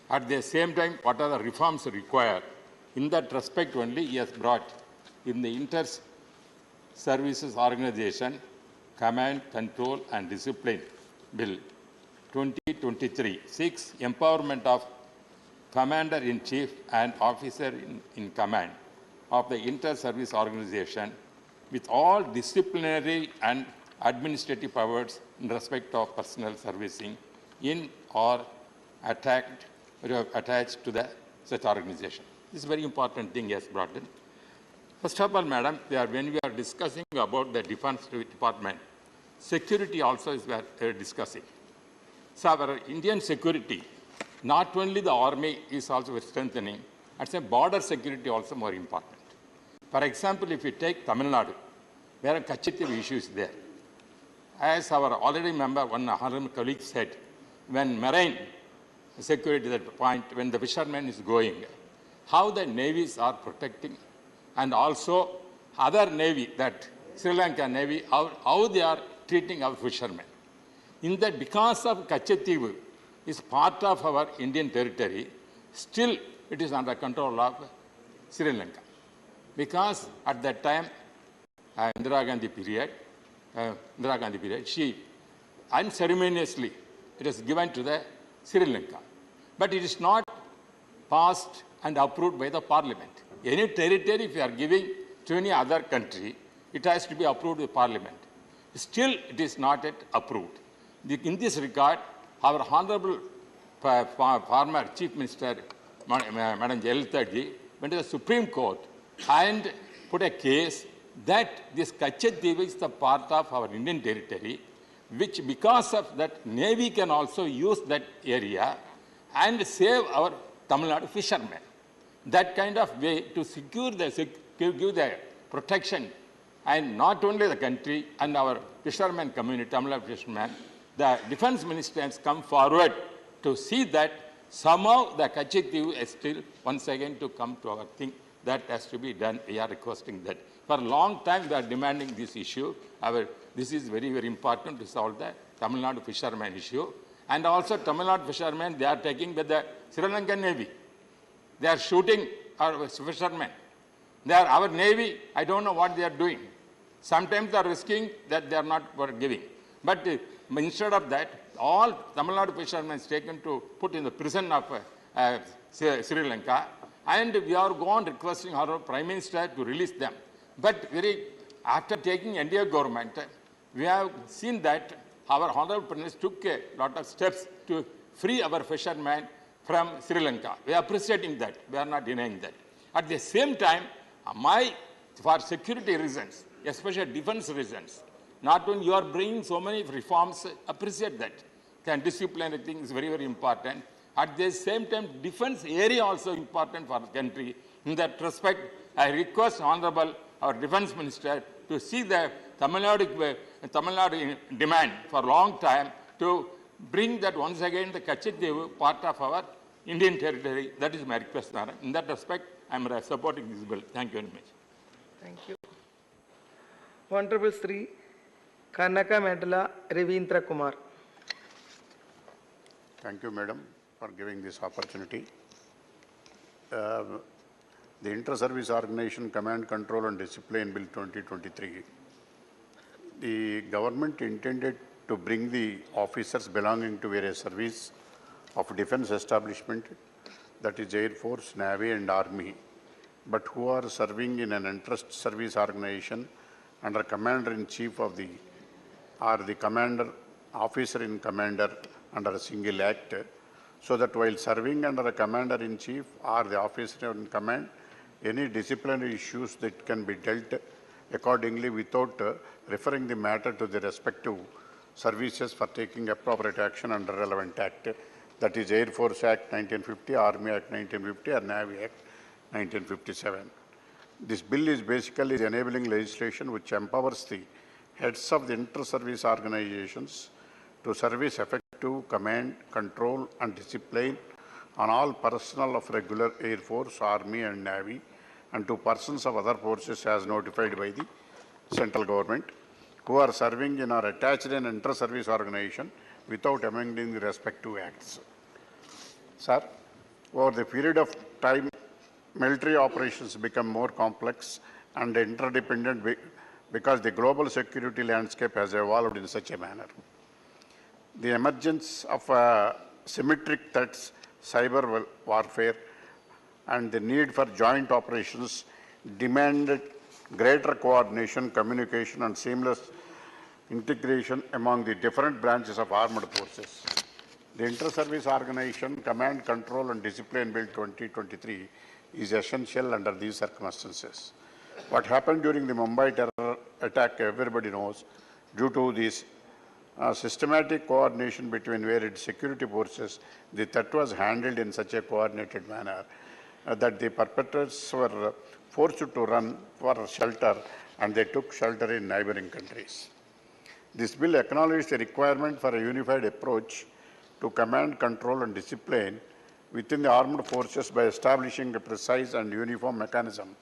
At the same time, what are the reforms required? In that respect only, he has brought in the Inter-Services Organization Command, Control and Discipline Bill 2023, 6, Empowerment of Commander-in-Chief and Officer-in Command of the Inter-Service Organization with all disciplinary and administrative powers in respect of personnel servicing in or attached to such organization. This is a very important thing he has brought in. First of all, Madam, when we are discussing about the Defence Department, security also is what we are discussing. So our Indian security, not only the army is also strengthening, I'd say border security also more important. For example, if you take Tamil Nadu, there are Kachitiv issues there. As our already member, one honorable colleague said, when marine security at that point, when the fisherman is going, how the navies are protecting, and also other navy, that Sri Lanka Navy, how they are treating our fishermen. In that, because of Kachitiv is part of our Indian territory, still it is under control of Sri Lanka. Because at that time, Indira Gandhi period, she unceremoniously, it is given to the Sri Lanka. But it is not passed and approved by the parliament. Any territory, if you are giving to any other country, it has to be approved by parliament. Still, it is not yet approved. In this regard, our Honorable former Chief Minister, Madam Jayalalitha Ji, went to the Supreme Court and put a case that this Kachitiv is the part of our Indian territory, which because of that, Navy can also use that area and save our Tamil Nadu fishermen. That kind of way to secure give the protection, and not only the country and our fishermen community, Tamil Nadu fishermen, the Defence Minister has come forward to see that somehow the Kachitiv is still once again to come to our thing. That has to be done. We are requesting that. For a long time, they are demanding this issue. This is very, very important to solve the Tamil Nadu fishermen issue. And also Tamil Nadu fishermen, they are taking with the Sri Lankan Navy. They are shooting our fishermen. They are our Navy. I don't know what they are doing. Sometimes they are risking that they are not giving. But instead of that, all Tamil Nadu fishermen is taken to put in the prison of Sri Lanka. And we are gone requesting our Prime Minister to release them. But after taking NDA government, we have seen that our Honorable Prime Minister took a lot of steps to free our fishermen from Sri Lanka. We are appreciating that. We are not denying that. At the same time, for security reasons, especially defense reasons, not only you are bringing so many reforms, appreciate that. And discipline, I think, is very, very important. At the same time, defense area also important for the country. In that respect, I request Honorable our Defense Minister to see the Tamil Nadu demand for a long time to bring that once again the Kachit part of our Indian territory. That is my request, Madam. In that respect, I am supporting this bill. Thank you very much. Thank you. Honorable Sri Kanaka Medala Ravindra Kumar. Thank you, Madam, for giving this opportunity. The Inter-Service Organization Command, Control and Discipline Bill 2023, the government intended to bring the officers belonging to various service of defense establishment, that is Air Force, Navy and Army, but who are serving in an interest service organization under Commander-in-Chief of the, or the Commander, Officer-in-Commander under a single act, so that while serving under a Commander-in-Chief or the Officer-in-Command, any disciplinary issues that can be dealt accordingly without referring the matter to the respective services for taking appropriate action under relevant act, that is Air Force Act 1950, Army Act 1950 or Navy Act 1957. This bill is basically enabling legislation which empowers the heads of the inter-service organizations to service effective command, control and discipline on all personnel of regular Air Force, Army and Navy and to persons of other forces as notified by the central government who are serving in or attached in inter-service organization without amending the respective acts. Sir, over the period of time, military operations become more complex and interdependent because the global security landscape has evolved in such a manner. The emergence of symmetric threats, cyber warfare, and the need for joint operations demanded greater coordination, communication, and seamless integration among the different branches of armed forces. The Inter-Service Organization Command, Control and Discipline Bill 2023 is essential under these circumstances. What happened during the Mumbai terror attack, everybody knows, due to this systematic coordination between various security forces, the threat was handled in such a coordinated manner that the perpetrators were forced to run for shelter and they took shelter in neighboring countries. This bill acknowledged the requirement for a unified approach to command, control and discipline within the armed forces by establishing a precise and uniform mechanism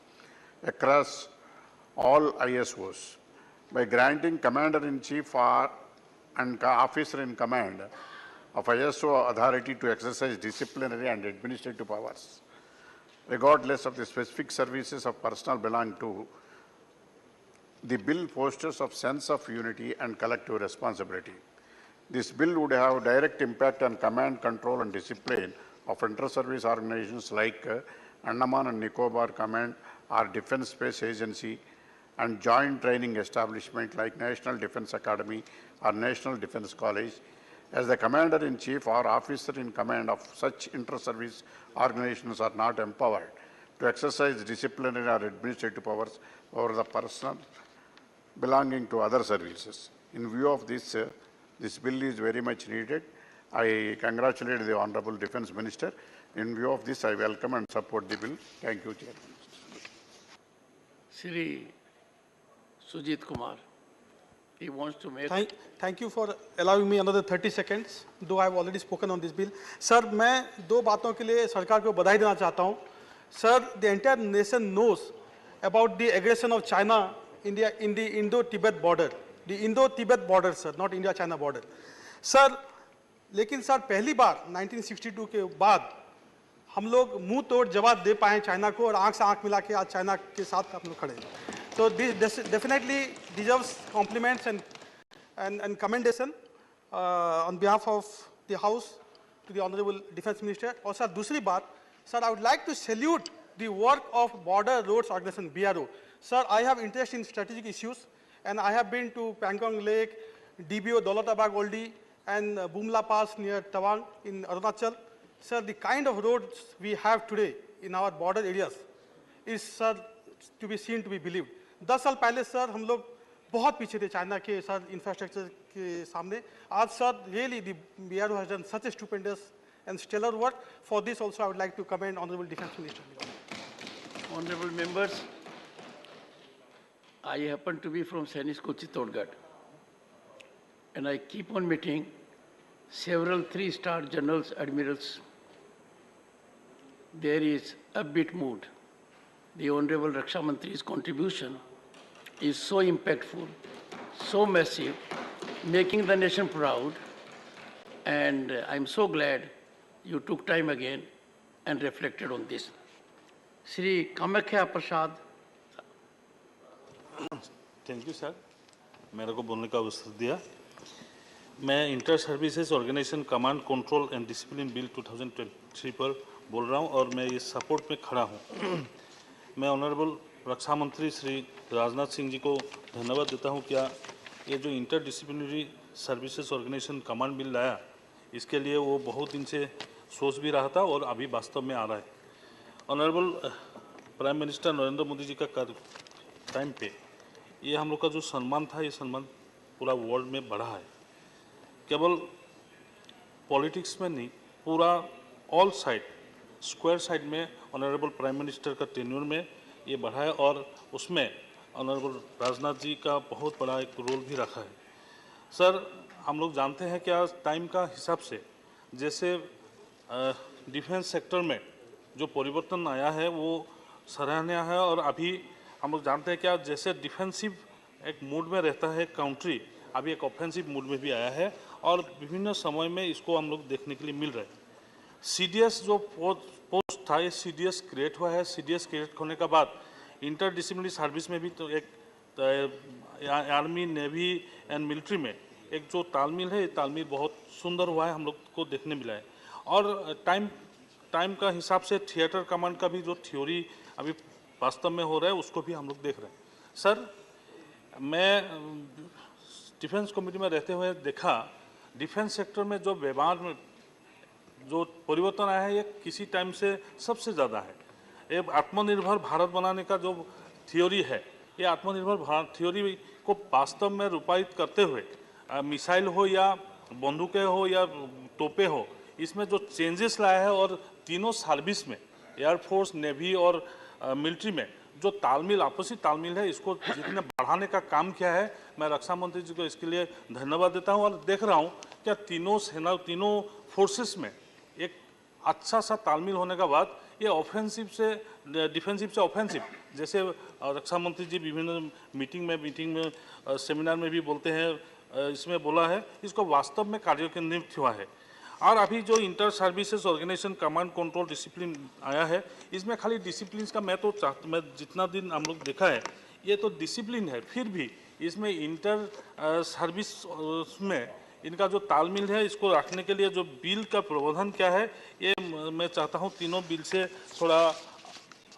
across all ISOs. By granting Commander-in-Chief and Officer-in-Command of ISO authority to exercise disciplinary and administrative powers, regardless of the specific services of personnel belonging to, the bill fosters a sense of unity and collective responsibility. This bill would have direct impact on command, control and discipline of inter-service organizations like Andaman and Nicobar Command or Defense Space Agency and joint training establishment like National Defense Academy or National Defense College, as the Commander-in-Chief or Officer-in-Command of such inter-service organizations are not empowered to exercise disciplinary or administrative powers over the personnel belonging to other services. In view of this, this bill is very much needed. I congratulate the Honorable Defense Minister. In view of this, I welcome and support the bill. Thank you, Chairman. Shri Sujit Kumar, he wants to make... Thank you for allowing me another 30 seconds, though I have already spoken on this bill. Sir, मैं दो बातों के लिए सरकार को बधाई देना चाहता हूँ. Sir, the entire nation knows about the aggression of China in the Indo-Tibet border. The Indo-Tibet border, sir, not India-China border. Sir, लेकिन सर पहली बार 1962 के बाद हम लोग मुंह तोड़ जवाब दे पाए चाइना को और आंख से आंख मिला के आज चाइना के साथ हम लोग खड़े हैं. So this definitely deserves compliments and commendation on behalf of the House to the Honorable Defense Minister. और सर दूसरी बात, sir, I would like to salute the work of Border Roads Organization (BRO). Sir, I have interest in strategic issues and I have been to Pangong Lake, DBO Daulatabad Oldie, and Bumla Pass near Tawang in Arunachal. Sir, the kind of roads we have today in our border areas is, sir, to be seen, to be believed. 10 साल पहले sir हम लोग बहुत पीछे थे China के sir infrastructure के सामने. आज sir really the BRO has done such a stupendous and stellar work. For this also I would like to commend Honorable Defence Minister. Honorable members, I happen to be from Sainik School, Chittorgarh, and I keep on meeting several 3-star generals, admirals. There is upbeat mood. The Honorable Raksha Mantri's contribution is so impactful, so massive, making the nation proud, and I'm so glad you took time again and reflected on this. Shri Kamakhya Prasad. Thank you sir, मेरे को बोलने का अवसर दिया. मैं inter services organisation command control and discipline bill 2023 पर बोल रहा हूं और मैं ये सपोर्ट में खड़ा हूं. मैं ऑनरेबल रक्षा मंत्री श्री राजनाथ सिंह जी को धन्यवाद देता हूं. क्या ये जो inter disciplinary services organisation command bill लाया, इसके लिए वो बहुत दिन से सोच भी रहा था और अभी वास्तव में आ रहा है. Honourable prime minister Narendra Modi ji का टाइम पे ये हम लोग का जो सम्मान था, ये सम्मान पूरा वर्ल्ड में बढ़ा है. केवल पॉलिटिक्स में नहीं, पूरा ऑल साइड, स्क्वायर साइड में ऑनरेबल प्राइम मिनिस्टर का टेन्योर में ये बढ़ा है और उसमें ऑनरेबल राजनाथ जी का बहुत बड़ा एक रोल भी रखा है. सर, हम लोग जानते हैं कि आज टाइम का हिसाब से जैसे डिफेंस सेक्टर में जो परिवर्तन आया है वो सराहनीय है. और अभी हम लोग जानते हैं कि आज जैसे डिफेंसिव एक मूड में रहता है कंट्री, अभी एक ऑफेंसिव मूड में भी आया है और विभिन्न समय में इसको हम लोग देखने के लिए मिल रहे हैं. CDS जो पोस्ट था, ये CDS क्रिएट हुआ है. CDS क्रिएट होने के बाद इंटर डिसिप्लिनरी सर्विस में भी तो एक आर्मी, नेवी एंड मिलिट्री में एक जो तालमेल है, ये तालमेल बहुत सुंदर हुआ है, हम लोग को देखने मिला है. और टाइम का हिसाब से थिएटर कमांड का भी जो थ्योरी अभी वास्तव में हो रहा है, उसको भी हम लोग देख रहे हैं. सर, मैं डिफेंस कमेटी में रहते हुए देखा, डिफेंस सेक्टर में जो व्यवहार में जो परिवर्तन आया है, ये किसी टाइम से सबसे ज़्यादा है. ये आत्मनिर्भर भारत बनाने का जो थ्योरी है, ये आत्मनिर्भर भारत थ्योरी को वास्तव में रूपायित करते हुए मिसाइल हो या बंदूकें हो या तोपे हो, इसमें जो चेंजेस लाया है और तीनों सर्विस में, एयरफोर्स, नेवी और मिलिट्री में जो तालमेल, आपसी तालमेल है, इसको जितने बढ़ाने का काम किया है, मैं रक्षा मंत्री जी को इसके लिए धन्यवाद देता हूं. और देख रहा हूं क्या तीनों सेना, तीनों फोर्सेस में एक अच्छा सा तालमेल होने के बाद ये ऑफेंसिव से डिफेंसिव से ऑफेंसिव, जैसे रक्षा मंत्री जी विभिन्न मीटिंग में सेमिनार में भी बोलते हैं, इसमें बोला है, इसको वास्तव में कार्यान्वित हुआ है. और अभी जो inter services organisation command control discipline आया है, इसमें खाली डिसिप्लिन का मैं जितना दिन हम लोग देखा है, ये तो डिसिप्लिन है, फिर भी इसमें इंटर सर्विस में इनका जो तालमेल है, इसको रखने के लिए जो बिल का प्रावधान क्या है, ये मैं चाहता हूँ तीनों बिल से थोड़ा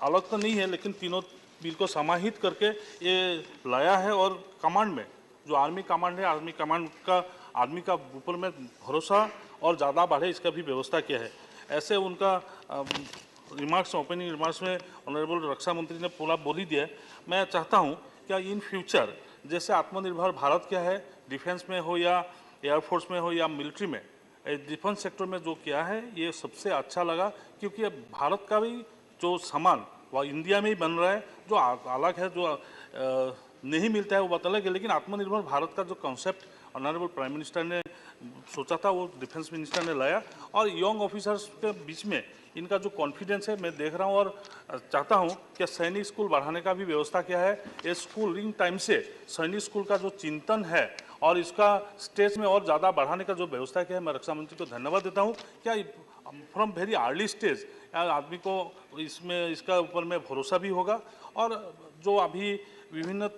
अलग तो नहीं है, लेकिन तीनों बिल को समाहित करके ये लाया है. और कमांड में जो आर्मी कमांड है, आर्मी का ऊपर में भरोसा और ज़्यादा बढ़े, इसका भी व्यवस्था किया है. ऐसे उनका रिमार्क्स, ओपनिंग रिमार्क्स में ऑनरेबल रक्षा मंत्री ने पूरा बोल ही दिया है. मैं चाहता हूं क्या इन फ्यूचर जैसे आत्मनिर्भर भारत क्या है, डिफेंस में हो या एयरफोर्स में हो या मिलिट्री में, डिफेंस सेक्टर में जो किया है, ये सबसे अच्छा लगा. क्योंकि अब भारत का भी जो सामान वह इंडिया में ही बन रहा है, जो अलग है, जो नहीं मिलता है वो बात अलग है. लेकिन आत्मनिर्भर भारत का जो कॉन्सेप्ट ऑनरेबल प्राइम मिनिस्टर ने सोचा था, वो डिफेंस मिनिस्टर ने लाया. और यंग ऑफिसर्स के बीच में इनका जो कॉन्फिडेंस है, मैं देख रहा हूँ और चाहता हूँ कि सैनिक स्कूल बढ़ाने का भी व्यवस्था किया है. ये स्कूलिंग टाइम से सैनिक स्कूल का जो चिंतन है और इसका स्टेज में और ज़्यादा बढ़ाने का जो व्यवस्था किया है, मैं रक्षा मंत्री को धन्यवाद देता हूँ. क्या फ्रॉम वेरी अर्ली स्टेज आदमी को इसका ऊपर में भरोसा भी होगा. और जो अभी विभिन्न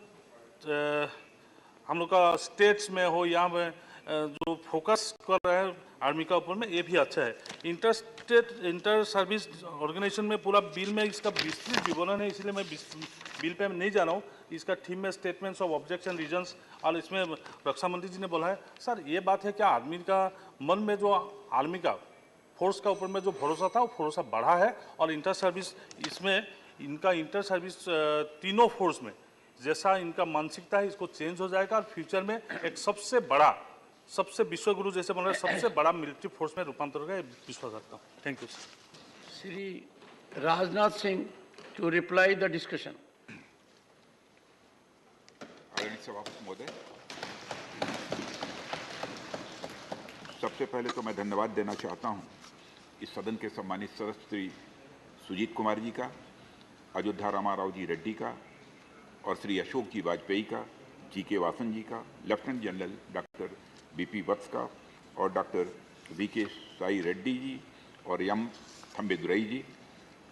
हम लोग का स्टेट्स में हो या में जो फोकस कर रहा है आर्मी का ऊपर में, ये भी अच्छा है. इंटर सर्विस ऑर्गेनाइजेशन में पूरा बिल में इसका विस्तृत विवरण है, इसलिए मैं बिल पे मैं नहीं जा रहा हूँ, इसका थीम में स्टेटमेंट्स ऑफ ऑब्जेक्शन रीजंस, और इसमें रक्षा मंत्री जी ने बोला है सर ये बात है क्या आदमी का मन में जो आर्मी का फोर्स का ऊपर में जो भरोसा था वो भरोसा बढ़ा है, और इंटर सर्विस इसमें इनका इंटर सर्विस तीनों फोर्स में जैसा इनका मानसिकता है इसको चेंज हो जाएगा, और फ्यूचर में एक सबसे बड़ा, सबसे विश्वगुरु जैसे बोल रहे हैं, सबसे बड़ा मिलिट्री फोर्स में रूपांतर होगा, विश्वास रखता हूँ। Thank you sir. Shri Rajnath Singh to reply the discussion. आदरणीय सभापति महोदय, सबसे पहले तो मैं धन्यवाद देना चाहता हूं इस सदन के सम्मानित सदस्य श्री सुजीत कुमार जी का, अयोध्या रामाराव जी रेड्डी का और श्री अशोक जी वाजपेयी का, जी.के. वासन जी का, लेफ्टिनेंट जनरल डॉक्टर बी.पी. वत्स का और डॉक्टर वी.के. साई रेड्डी जी और एम. थम्बेदुरई जी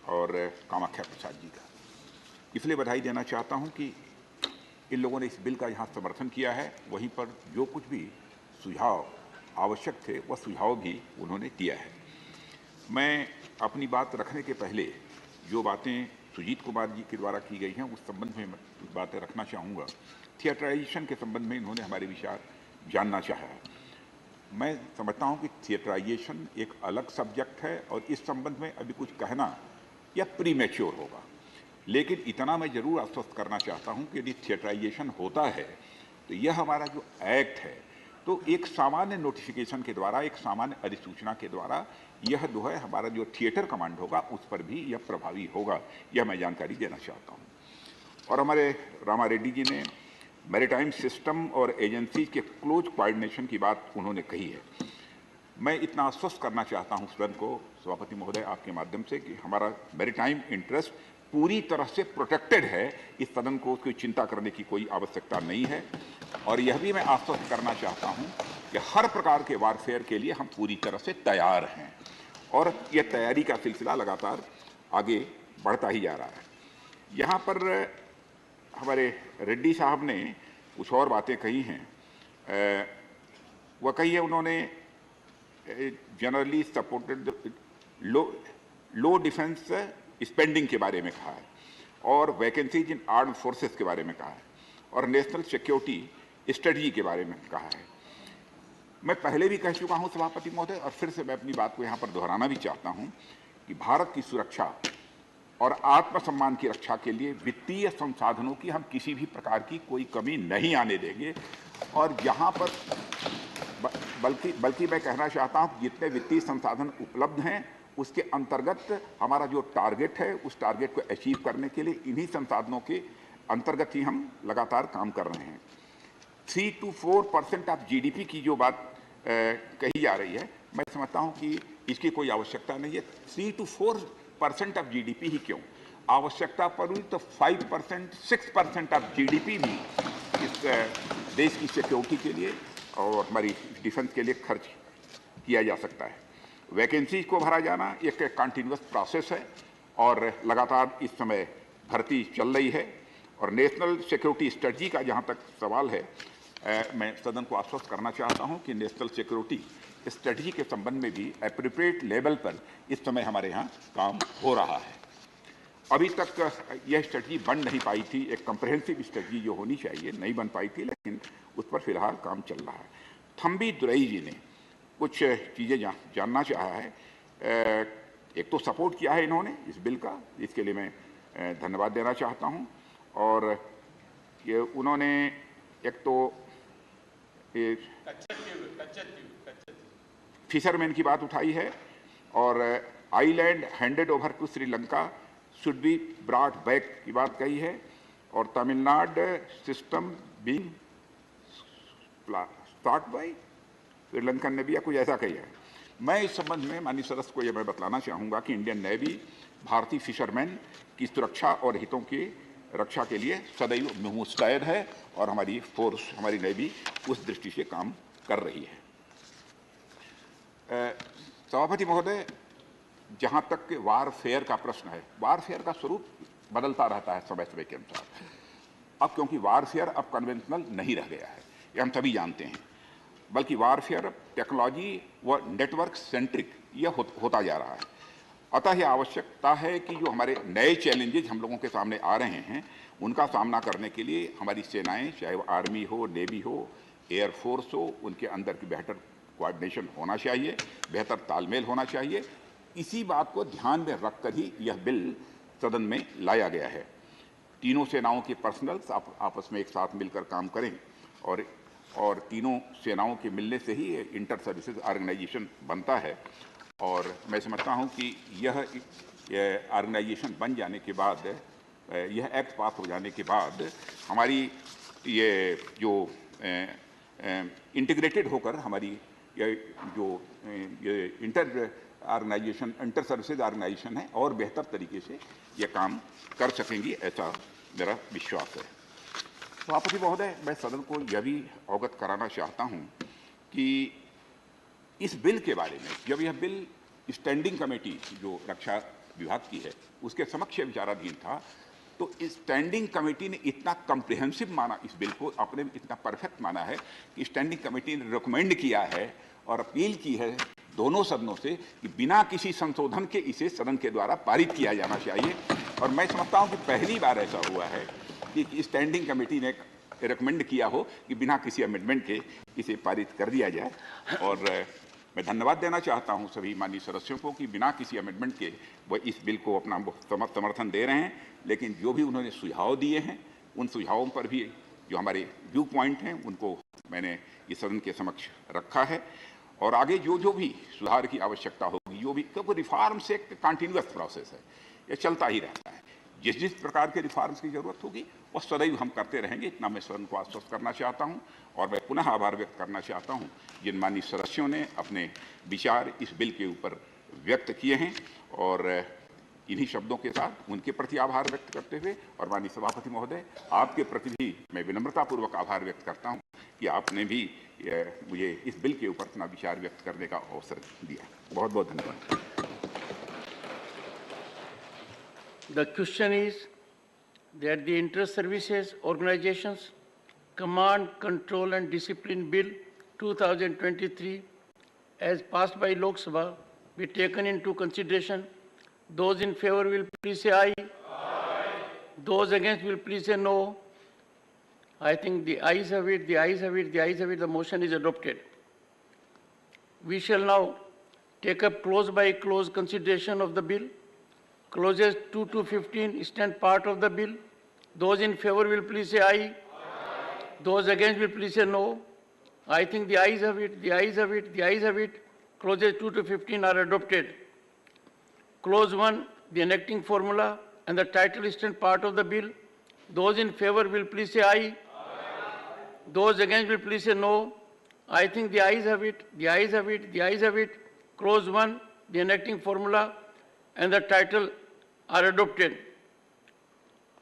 और कामाख्या प्रसाद जी का। इसलिए बधाई देना चाहता हूं कि इन लोगों ने इस बिल का यहाँ समर्थन किया है, वहीं पर जो कुछ भी सुझाव आवश्यक थे वह सुझाव भी उन्होंने दिया है। मैं अपनी बात रखने के पहले जो बातें सुजीत कुमार जी के द्वारा की गई हैं उस संबंध में कुछ बातें रखना चाहूँगा। थिएटराइजेशन के संबंध में इन्होंने हमारे विचार जानना चाहा है। मैं समझता हूँ कि थिएटराइजेशन एक अलग सब्जेक्ट है और इस संबंध में अभी कुछ कहना या प्रीमेच्योर होगा, लेकिन इतना मैं जरूर आश्वस्त करना चाहता हूँ कि यदि थिएटराइजेशन होता है तो यह हमारा जो एक्ट है तो एक सामान्य नोटिफिकेशन के द्वारा, एक सामान्य अधिसूचना के द्वारा यह जो है हमारा जो थिएटर कमांड होगा उस पर भी यह प्रभावी होगा, यह मैं जानकारी देना चाहता हूँ। और हमारे रामा रेड्डी जी ने मैरीटाइम सिस्टम और एजेंसी के क्लोज कोऑर्डिनेशन की बात उन्होंने कही है। मैं इतना आश्वस्त करना चाहता हूँ सदन को, सभापति महोदय आपके माध्यम से, कि हमारा मैरीटाइम इंटरेस्ट पूरी तरह से प्रोटेक्टेड है। इस सदन को कोई चिंता करने की कोई आवश्यकता नहीं है। और यह भी मैं आश्वस्त करना चाहता हूं कि हर प्रकार के वारफेयर के लिए हम पूरी तरह से तैयार हैं और यह तैयारी का सिलसिला लगातार आगे बढ़ता ही जा रहा है। यहाँ पर हमारे रेड्डी साहब ने कुछ और बातें कही हैं। वह कही है उन्होंने जनरली सपोर्टेड लो डिफेंस स्पेंडिंग के बारे में कहा है और वैकेंसीज इन आर्म्ड फोर्सेस के बारे में कहा है और नेशनल सिक्योरिटी स्ट्रेटजी के बारे में कहा है। मैं पहले भी कह चुका हूं सभापति महोदय और फिर से मैं अपनी बात को यहां पर दोहराना भी चाहता हूं कि भारत की सुरक्षा और आत्मसम्मान की रक्षा के लिए वित्तीय संसाधनों की हम किसी भी प्रकार की कोई कमी नहीं आने देंगे। और जहां पर बल्कि मैं कहना चाहता हूं कि जितने वित्तीय संसाधन उपलब्ध हैं उसके अंतर्गत हमारा जो टारगेट है उस टारगेट को अचीव करने के लिए इन्हीं संसाधनों के अंतर्गत ही हम लगातार काम कर रहे हैं। 3 to 4% ऑफ जीडीपी की जो बात कही जा रही है, मैं समझता हूं कि इसकी कोई आवश्यकता नहीं है। 3 to 4% ऑफ जीडीपी ही क्यों, आवश्यकता पड़ी तो 5%, 6% ऑफ जीडीपी भी इस देश की सिक्योरिटी के लिए और हमारी डिफेंस के लिए खर्च किया जा सकता है। वैकेंसी को भरा जाना एक कंटिन्यूअस प्रोसेस है और लगातार इस समय भर्ती चल रही है। और नेशनल सिक्योरिटी स्ट्रेटजी का जहां तक सवाल है, मैं सदन को आश्वस्त करना चाहता हूं कि नेशनल सिक्योरिटी स्ट्रेटजी के संबंध में भी एप्रोप्रिएट लेवल पर इस समय हमारे यहाँ काम हो रहा है। अभी तक यह स्ट्रेटजी बन नहीं पाई थी, एक कम्प्रहेंसिव स्ट्रेटजी जो होनी चाहिए नहीं बन पाई थी, लेकिन उस पर फिलहाल काम चल रहा है। थम्बेदुरई जी ने कुछ चीज़ें जानना चाहा है। एक तो सपोर्ट किया है इन्होंने इस बिल का, इसके लिए मैं धन्यवाद देना चाहता हूं। और ये उन्होंने एक तो फिशरमैन की बात उठाई है और island handed over to Sri Lanka should be brought back की बात कही है और Tamil Nadu system being start by Sri Lankan navy या कुछ ऐसा कही है। मैं इस संबंध में माननीय सदस्य को यह मैं बतलाना चाहूँगा कि इंडियन नेवी भारतीय फिशरमैन की सुरक्षा और हितों की रक्षा के लिए सदैव मुस्तैद है और हमारी फोर्स, हमारी नेवी उस दृष्टि से काम कर रही है। सभापति महोदय, जहाँ तक के वारफेयर का प्रश्न है, वारफेयर का स्वरूप बदलता रहता है समय समय के अनुसार। अब क्योंकि वारफेयर अब कन्वेंशनल नहीं रह गया है, ये हम सभी जानते हैं, बल्कि वारफेयर टेक्नोलॉजी व नेटवर्क सेंट्रिक यह होता जा रहा है। अतः यह आवश्यकता है कि जो हमारे नए चैलेंजेस हम लोगों के सामने आ रहे हैं उनका सामना करने के लिए हमारी सेनाएं, चाहे वो आर्मी हो, नेवी हो, एयरफोर्स हो, उनके अंदर की बेहतर कोऑर्डिनेशन होना चाहिए, बेहतर तालमेल होना चाहिए। इसी बात को ध्यान में रखकर ही यह बिल सदन में लाया गया है। तीनों सेनाओं के पर्सनल्स आपस में एक साथ मिलकर काम करें और तीनों सेनाओं के मिलने से ही इंटर सर्विसेज ऑर्गेनाइजेशन बनता है। और मैं समझता हूं कि यह ऑर्गेनाइजेशन बन जाने के बाद, यह एक्ट पास हो जाने के बाद हमारी ये जो इंटीग्रेटेड होकर हमारी ये जो ये इंटर सर्विसेज ऑर्गेनाइजेशन है और बेहतर तरीके से ये काम कर सकेंगी, ऐसा मेरा विश्वास है। सभापति महोदय, मैं सदन को यह भी अवगत कराना चाहता हूं कि इस बिल के बारे में, जब यह बिल स्टैंडिंग कमेटी जो रक्षा विभाग की है उसके समक्ष विचाराधीन था, तो इस स्टैंडिंग कमेटी ने इतना कम्प्रिहेंसिव माना इस बिल को, अपने में इतना परफेक्ट माना है कि स्टैंडिंग कमेटी ने रिकमेंड किया है और अपील की है दोनों सदनों से कि बिना किसी संशोधन के इसे सदन के द्वारा पारित किया जाना चाहिए। और मैं समझता हूं कि पहली बार ऐसा हुआ है कि स्टैंडिंग कमेटी ने रिकमेंड किया हो कि बिना किसी अमेंडमेंट के इसे पारित कर दिया जाए। और मैं धन्यवाद देना चाहता हूं सभी माननीय सदस्यों को कि बिना किसी अमेंडमेंट के वह इस बिल को अपना समर्थन दे रहे हैं। लेकिन जो भी उन्होंने सुझाव दिए हैं, उन सुझावों पर भी जो हमारे व्यू पॉइंट हैं उनको मैंने इस सदन के समक्ष रखा है। और आगे जो भी सुधार की आवश्यकता होगी, जो भी, क्योंकि रिफॉर्म्स एक कंटिन्यूअस प्रोसेस है, ये चलता ही रहता है। जिस प्रकार के रिफॉर्म्स की जरूरत होगी वो सदैव हम करते रहेंगे, इतना मैं सदन को आश्वस्त करना चाहता हूं। और मैं पुनः आभार व्यक्त करना चाहता हूं जिन माननीय सदस्यों ने अपने विचार इस बिल के ऊपर व्यक्त किए हैं। और इन्हीं शब्दों के साथ उनके प्रति आभार व्यक्त करते हुए और माननीय सभापति महोदय, आपके प्रति भी मैं विनम्रतापूर्वक आभार व्यक्त करता हूं कि आपने भी मुझे इस बिल के ऊपर अपना विचार व्यक्त करने का अवसर दिया। बहुत बहुत धन्यवाद। The question is that the Inter-Services Organizations Command, Control and Discipline Bill 2023 as passed by Lok Sabha be taken into consideration. Those in favor will please say aye. Aye. Those against will please say no. I think the ayes have it, the ayes have it, the ayes have it. The motion is adopted. We shall now take up clause by clause consideration of the bill. Clauses 2 to 15 stand part of the bill. Those in favor will please say aye. Aye. Those against will please say no. I think the ayes have it, the ayes have it, the ayes have it. Clauses 2 to 15 are adopted. Clause 1, the enacting formula and the title stand part of the bill. Those in favor will please say aye. Aye. Those against will please say no. I think the ayes have it, the ayes have it, the ayes have it. Clause 1, the enacting formula and the title are adopted.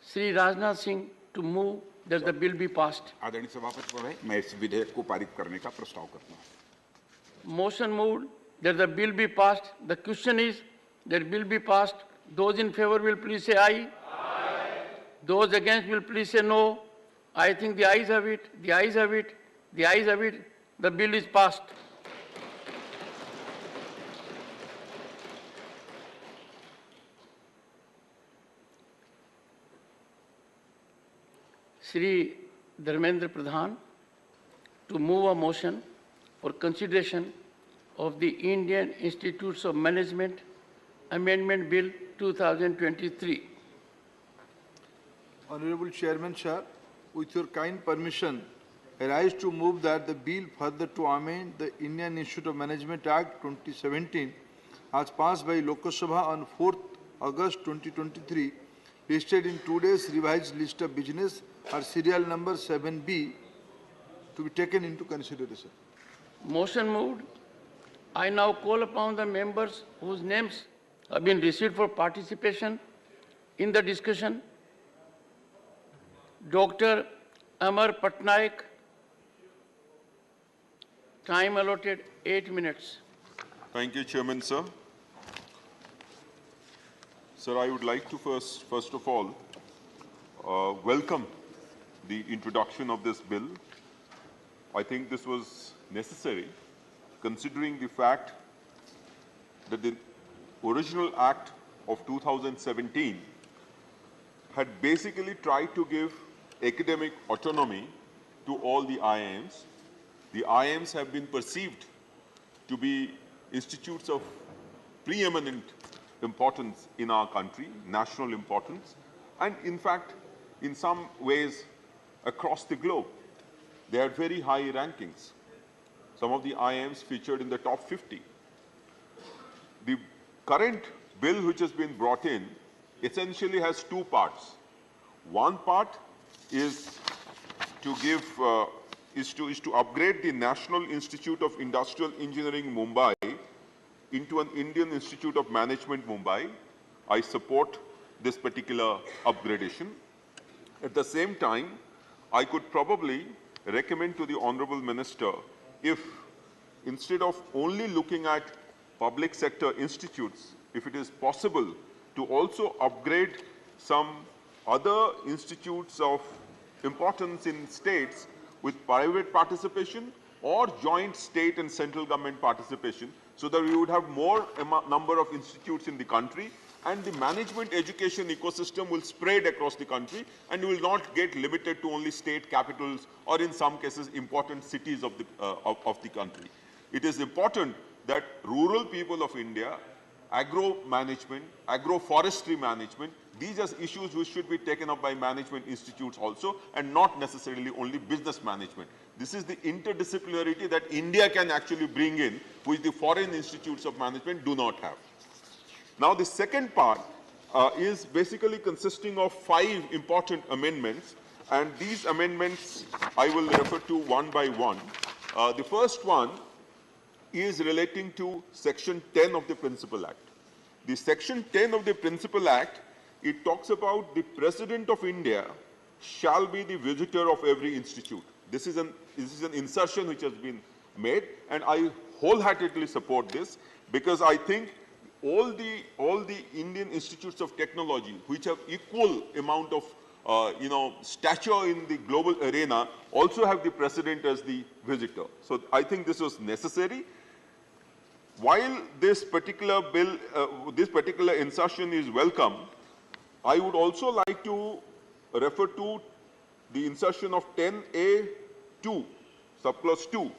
Sri Rajnath Singh to move that the bill be passed. आदरणीय सभापति महोदय, मैं इस विधेयक को पारित करने का प्रस्ताव करता हूं। Motion moved that the bill be passed. The question is that bill be passed. Those in favor will please say aye. Aye. Those against will please say no. I think the ayes have it, the ayes have it, the ayes have it. The bill is passed. Shri Dharmendra Pradhan to move a motion for consideration of the Indian Institutes of Management Amendment Bill 2023. Honorable Chairman, sir, with your kind permission, I rise to move that the bill further to amend the Indian Institute of Management Act 2017 as passed by Lok Sabha on 4th August 2023, listed in today's revised list of business or serial number 7B, to be taken into consideration. Motion moved. I now call upon the members whose names have been received for participation in the discussion. Dr. Amar Patnaik, time allotted 8 minutes. Thank you, Chairman, sir. Sir, I would like to first of all, welcome the introduction of this bill. I think this was necessary, considering the fact that the original act of 2017 had basically tried to give academic autonomy to all the IIMs. The IIMs have been perceived to be institutes of preeminent importance in our country, national importance, and in fact, in some ways, across the globe. They had very high rankings. Some of the IIMs featured in the top 50. The current bill which has been brought in essentially has two parts. One part is to give, is to upgrade the National Institute of Industrial Engineering Mumbai into an Indian Institute of Management Mumbai. I support this particular upgradation. At the same time, I could probably recommend to the Honorable Minister if instead of only looking at public sector institutes, if it is possible to also upgrade some other institutes of importance in states with private participation or joint state and central government participation, so that we would have more number of institutes in the country and the management education ecosystem will spread across the country and will not get limited to only state capitals or in some cases important cities of the country. It is important that rural people of India, agro management, agroforestry management, these are issues which should be taken up by management institutes also and not necessarily only business management. This is the interdisciplinarity that India can actually bring in, which the foreign institutes of management do not have. Now, the second part is basically consisting of 5 important amendments, and these amendments I will refer to one by one. The first one is relating to Section 10 of the Principal Act. The Section 10 of the Principal Act, it talks about the President of India shall be the visitor of every institute. This is an insertion which has been made, and I wholeheartedly support this because I think all the Indian institutes of technology which have equal amount of stature in the global arena also have the president as the visitor. So I think this was necessary. While this particular bill, this particular insertion is welcome, I would also like to refer to the insertion of 10A2, subclause 2.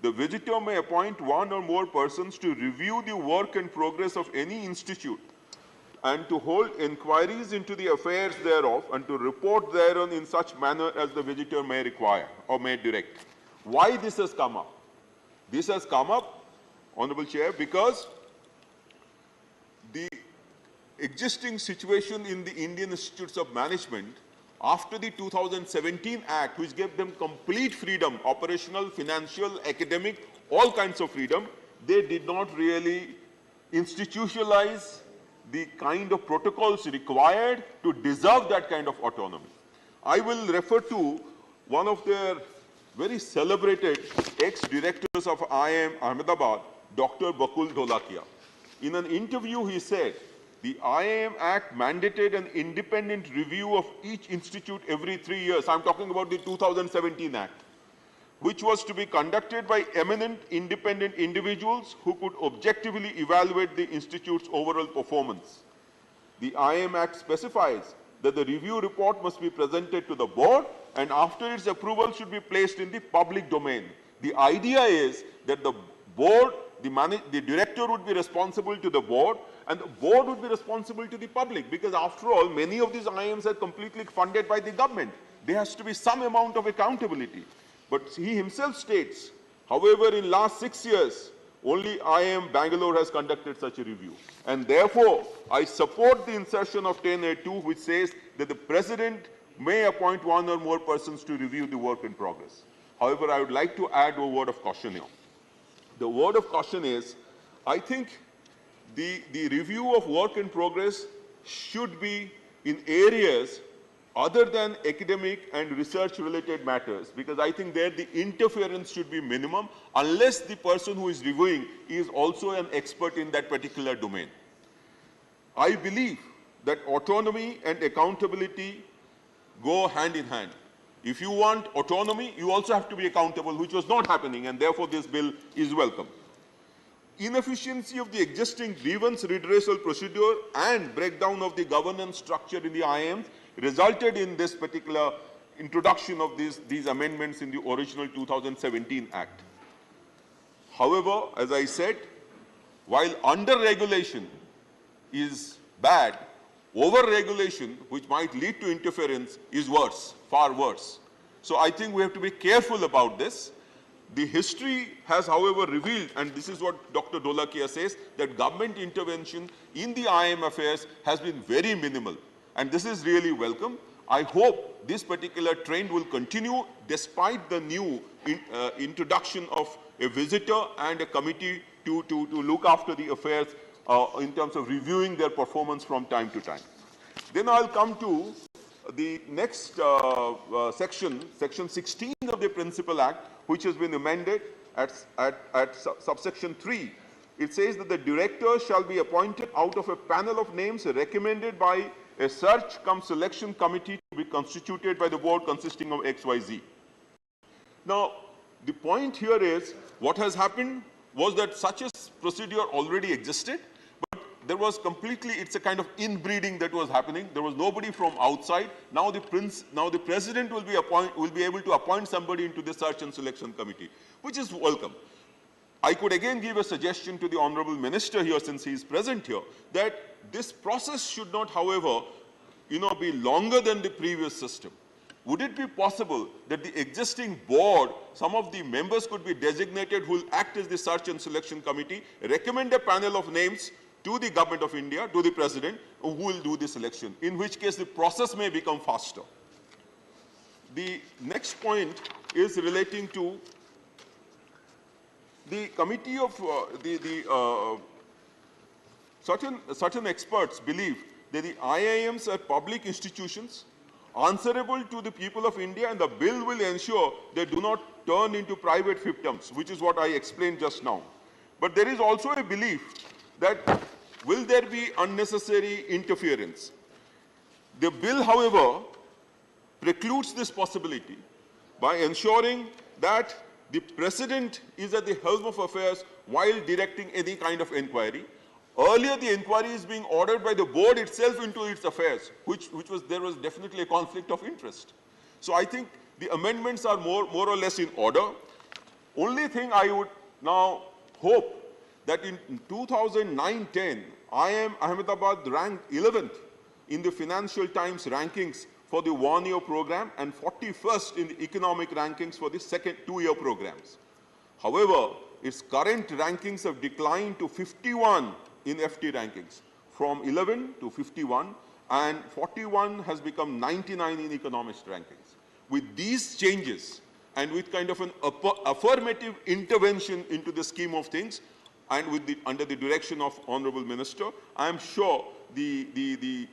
The visitor may appoint one or more persons to review the work and progress of any institute and to hold inquiries into the affairs thereof and to report thereon in such manner as the visitor may require or may direct. Why this has come up? This has come up, Honorable Chair, because the existing situation in the Indian Institutes of Management after the 2017 Act, which gave them complete freedom, operational, financial, academic, all kinds of freedom, they did not really institutionalize the kind of protocols required to deserve that kind of autonomy. I will refer to one of their very celebrated ex-directors of IIM Ahmedabad, Dr. Bakul Dholakia. In an interview, he said, the IIM Act mandated an independent review of each institute every 3 years. I'm talking about the 2017 Act, which was to be conducted by eminent independent individuals who could objectively evaluate the institute's overall performance. The IIM Act specifies that the review report must be presented to the board and after its approval should be placed in the public domain. The idea is that the board, the director would be responsible to the board and the board would be responsible to the public because after all, many of these IIMs are completely funded by the government. There has to be some amount of accountability. But he himself states, however, in last 6 years, only IIM Bangalore has conducted such a review. And therefore, I support the insertion of 10A2, which says that the president may appoint one or more persons to review the work in progress. However, I would like to add a word of caution here. The word of caution is, I think the review of work in progress should be in areas other than academic and research related matters, because I think there the interference should be minimum unless the person who is reviewing is also an expert in that particular domain. I believe that autonomy and accountability go hand in hand. If you want autonomy, you also have to be accountable, which was not happening, and therefore this bill is welcome. inefficiency of the existing grievance redressal procedure and breakdown of the governance structure in the IIMs resulted in this particular introduction of these amendments in the original 2017 Act. However, as I said, while under-regulation is bad, over-regulation, which might lead to interference, is worse, far worse. So I think we have to be careful about this. The history has, however, revealed, and this is what Dr. Dholakia says, that government intervention in the IIM affairs has been very minimal. And this is really welcome. I hope this particular trend will continue despite the new introduction of a visitor and a committee to look after the affairs in terms of reviewing their performance from time to time. Then I'll come to the next section, section 16 of the Principal Act, which has been amended at subsection 3. It says that the director shall be appointed out of a panel of names recommended by a search-cum-selection committee to be constituted by the board consisting of XYZ. Now, the point here is, what has happened was that such a procedure already existed, but there was completely, it's a kind of inbreeding that was happening. There was nobody from outside. Now the president will be able to appoint somebody into the search and selection committee, which is welcome. I could again give a suggestion to the Honorable Minister here, since he is present here, that this process should not, however, be longer than the previous system. Would it be possible that the existing board, some of the members could be designated who will act as the search and selection committee, recommend a panel of names to the Government of India, to the President, who will do the selection, in which case the process may become faster. The next point is relating to the committee of certain experts believe that the IIMs are public institutions answerable to the people of India, and the bill will ensure they do not turn into private fiefdoms, which is what I explained just now. But there is also a belief that will there be unnecessary interference? The bill, however, precludes this possibility by ensuring that the President is at the helm of affairs while directing any kind of inquiry. Earlier, the inquiry is being ordered by the board itself into its affairs, there was definitely a conflict of interest. So I think the amendments are more or less in order. Only thing I would now hope that in 2009-10, IIM Ahmedabad ranked 11th in the Financial Times rankings for the one-year program and 41st in the economic rankings for the second two-year programs. However, its current rankings have declined to 51 in FT rankings, from 11 to 51, and 41 has become 99 in economics rankings. With these changes, and with kind of an affirmative intervention into the scheme of things, and under the direction of Honorable Minister, I am sure the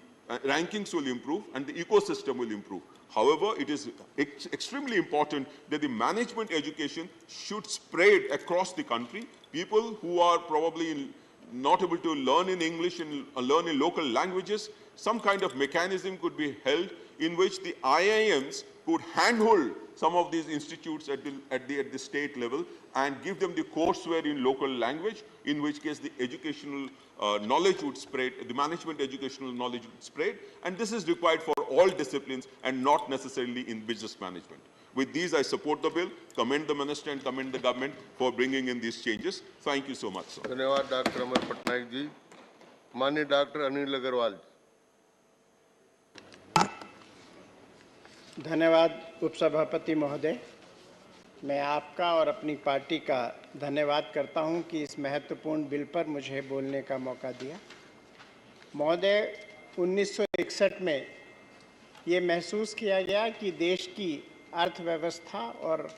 rankings will improve and the ecosystem will improve. However, it is extremely important that the management education should spread across the country. People who are probably not able to learn in English and learn in local languages, some kind of mechanism could be held in which the IIMs could handhold some of these institutes at the state level and give them the courseware in local language, in which case the educational knowledge would spread, the management educational knowledge would spread, and this is required for all disciplines and not necessarily in business management. With these, I support the bill, commend the Minister and commend the government for bringing in these changes. Thank you so much, sir. धन्यवाद doctor Amar Patnaik ji. माननीय doctor Anil Agarwal. धन्यवाद उपसभापति महोदय। मैं आपका और अपनी party का धन्यवाद करता हूं कि इस महत्वपूर्ण बिल पर मुझे बोलने का मौका दिया। महोदय, 1961 में ये महसूस किया गया कि देश की अर्थव्यवस्था और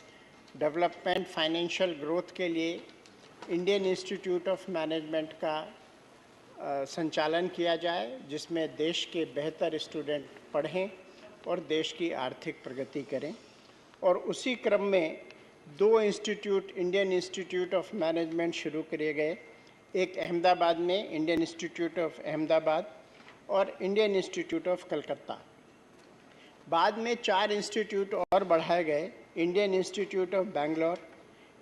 डेवलपमेंट फाइनेंशियल ग्रोथ के लिए इंडियन इंस्टीट्यूट ऑफ मैनेजमेंट का संचालन किया जाए, जिसमें देश के बेहतर स्टूडेंट पढ़ें और देश की आर्थिक प्रगति करें। और उसी क्रम में दो institute, Indian institute of management शुरू किए गए, एक अहमदाबाद में इंडियन इंस्टीट्यूट ऑफ अहमदाबाद और इंडियन इंस्टीट्यूट ऑफ कलकत्ता। बाद में 4 इंस्टीट्यूट और बढ़ाए गए, Indian institute of Bangalore,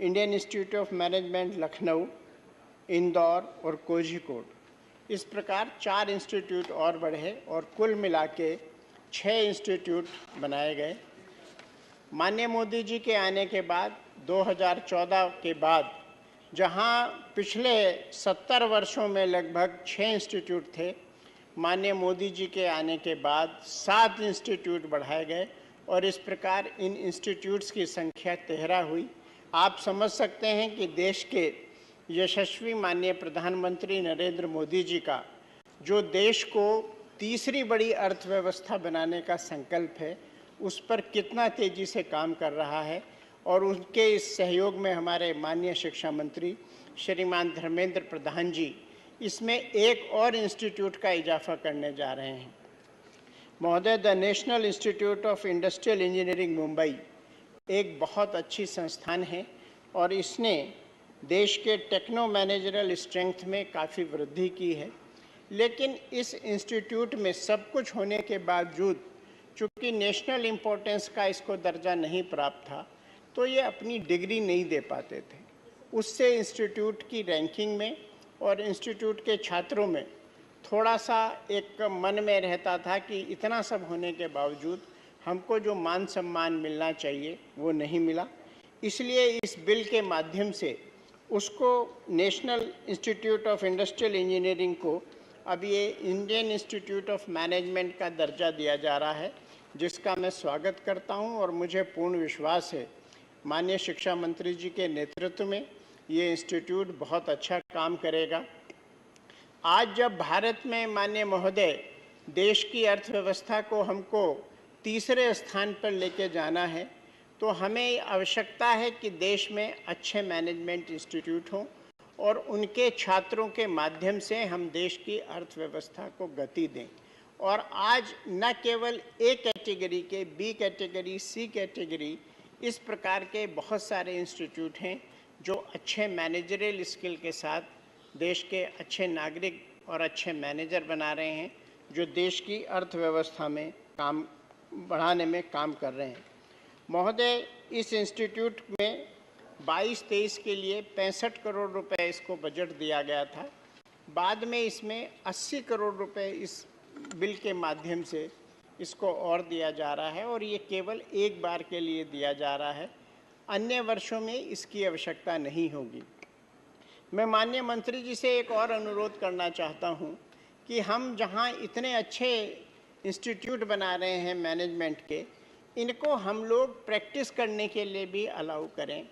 Indian institute of management Lucknow, Indore और कोझिकोड। इस प्रकार 4 इंस्टीट्यूट और बढ़े और कुल मिला के 6 इंस्टीट्यूट बनाए गए। माननीय मोदी जी के आने के बाद 2014 के बाद जहां पिछले 70 वर्षों में लगभग 6 इंस्टीट्यूट थे, माननीय मोदी जी के आने के बाद 7 इंस्टीट्यूट बढ़ाए गए और इस प्रकार इन इंस्टीट्यूट्स की संख्या 13 हुई। आप समझ सकते हैं कि देश के यशस्वी माननीय प्रधानमंत्री नरेंद्र मोदी जी का जो देश को तीसरी बड़ी अर्थव्यवस्था बनाने का संकल्प है, उस पर कितना तेजी से काम कर रहा है और उनके इस सहयोग में हमारे माननीय शिक्षा मंत्री श्रीमान धर्मेंद्र प्रधान जी इसमें एक और इंस्टीट्यूट का इजाफा करने जा रहे हैं। महोदय, the national institute of industrial engineering Mumbai एक बहुत अच्छी संस्थान है और इसने देश के टेक्नो मैनेजरल स्ट्रेंथ में काफ़ी वृद्धि की है। लेकिन इस इंस्टीट्यूट में सब कुछ होने के बावजूद चूँकि नेशनल इम्पोर्टेंस का इसको दर्जा नहीं प्राप्त था, तो ये अपनी डिग्री नहीं दे पाते थे। उससे इंस्टीट्यूट की रैंकिंग में और इंस्टीट्यूट के छात्रों में थोड़ा सा एक मन में रहता था कि इतना सब होने के बावजूद हमको जो मान सम्मान मिलना चाहिए वो नहीं मिला। इसलिए इस बिल के माध्यम से उसको national institute of industrial engineering को अब ये इंडियन इंस्टीट्यूट ऑफ मैनेजमेंट का दर्जा दिया जा रहा है, जिसका मैं स्वागत करता हूं और मुझे पूर्ण विश्वास है माननीय शिक्षा मंत्री जी के नेतृत्व में ये इंस्टीट्यूट बहुत अच्छा काम करेगा। आज जब भारत में माननीय महोदय देश की अर्थव्यवस्था को हमको तीसरे स्थान पर लेके जाना है, तो हमें आवश्यकता है कि देश में अच्छे मैनेजमेंट इंस्टीट्यूट हों और उनके छात्रों के माध्यम से हम देश की अर्थव्यवस्था को गति दें। और आज न केवल ए कैटेगरी के, बी कैटेगरी, सी कैटेगरी, इस प्रकार के बहुत सारे इंस्टीट्यूट हैं जो अच्छे मैनेजरियल स्किल के साथ देश के अच्छे नागरिक और अच्छे मैनेजर बना रहे हैं, जो देश की अर्थव्यवस्था में काम बढ़ाने में काम कर रहे हैं। महोदय, इस इंस्टीट्यूट में 22-23 के लिए 65 करोड़ रुपए इसको बजट दिया गया था। बाद में इसमें 80 करोड़ रुपए इस बिल के माध्यम से इसको और दिया जा रहा है और ये केवल एक बार के लिए दिया जा रहा है, अन्य वर्षों में इसकी आवश्यकता नहीं होगी। मैं माननीय मंत्री जी से एक और अनुरोध करना चाहता हूँ कि हम जहाँ इतने अच्छे इंस्टीट्यूट बना रहे हैं मैनेजमेंट के, इनको हम लोग प्रैक्टिस करने के लिए भी अलाउ करें।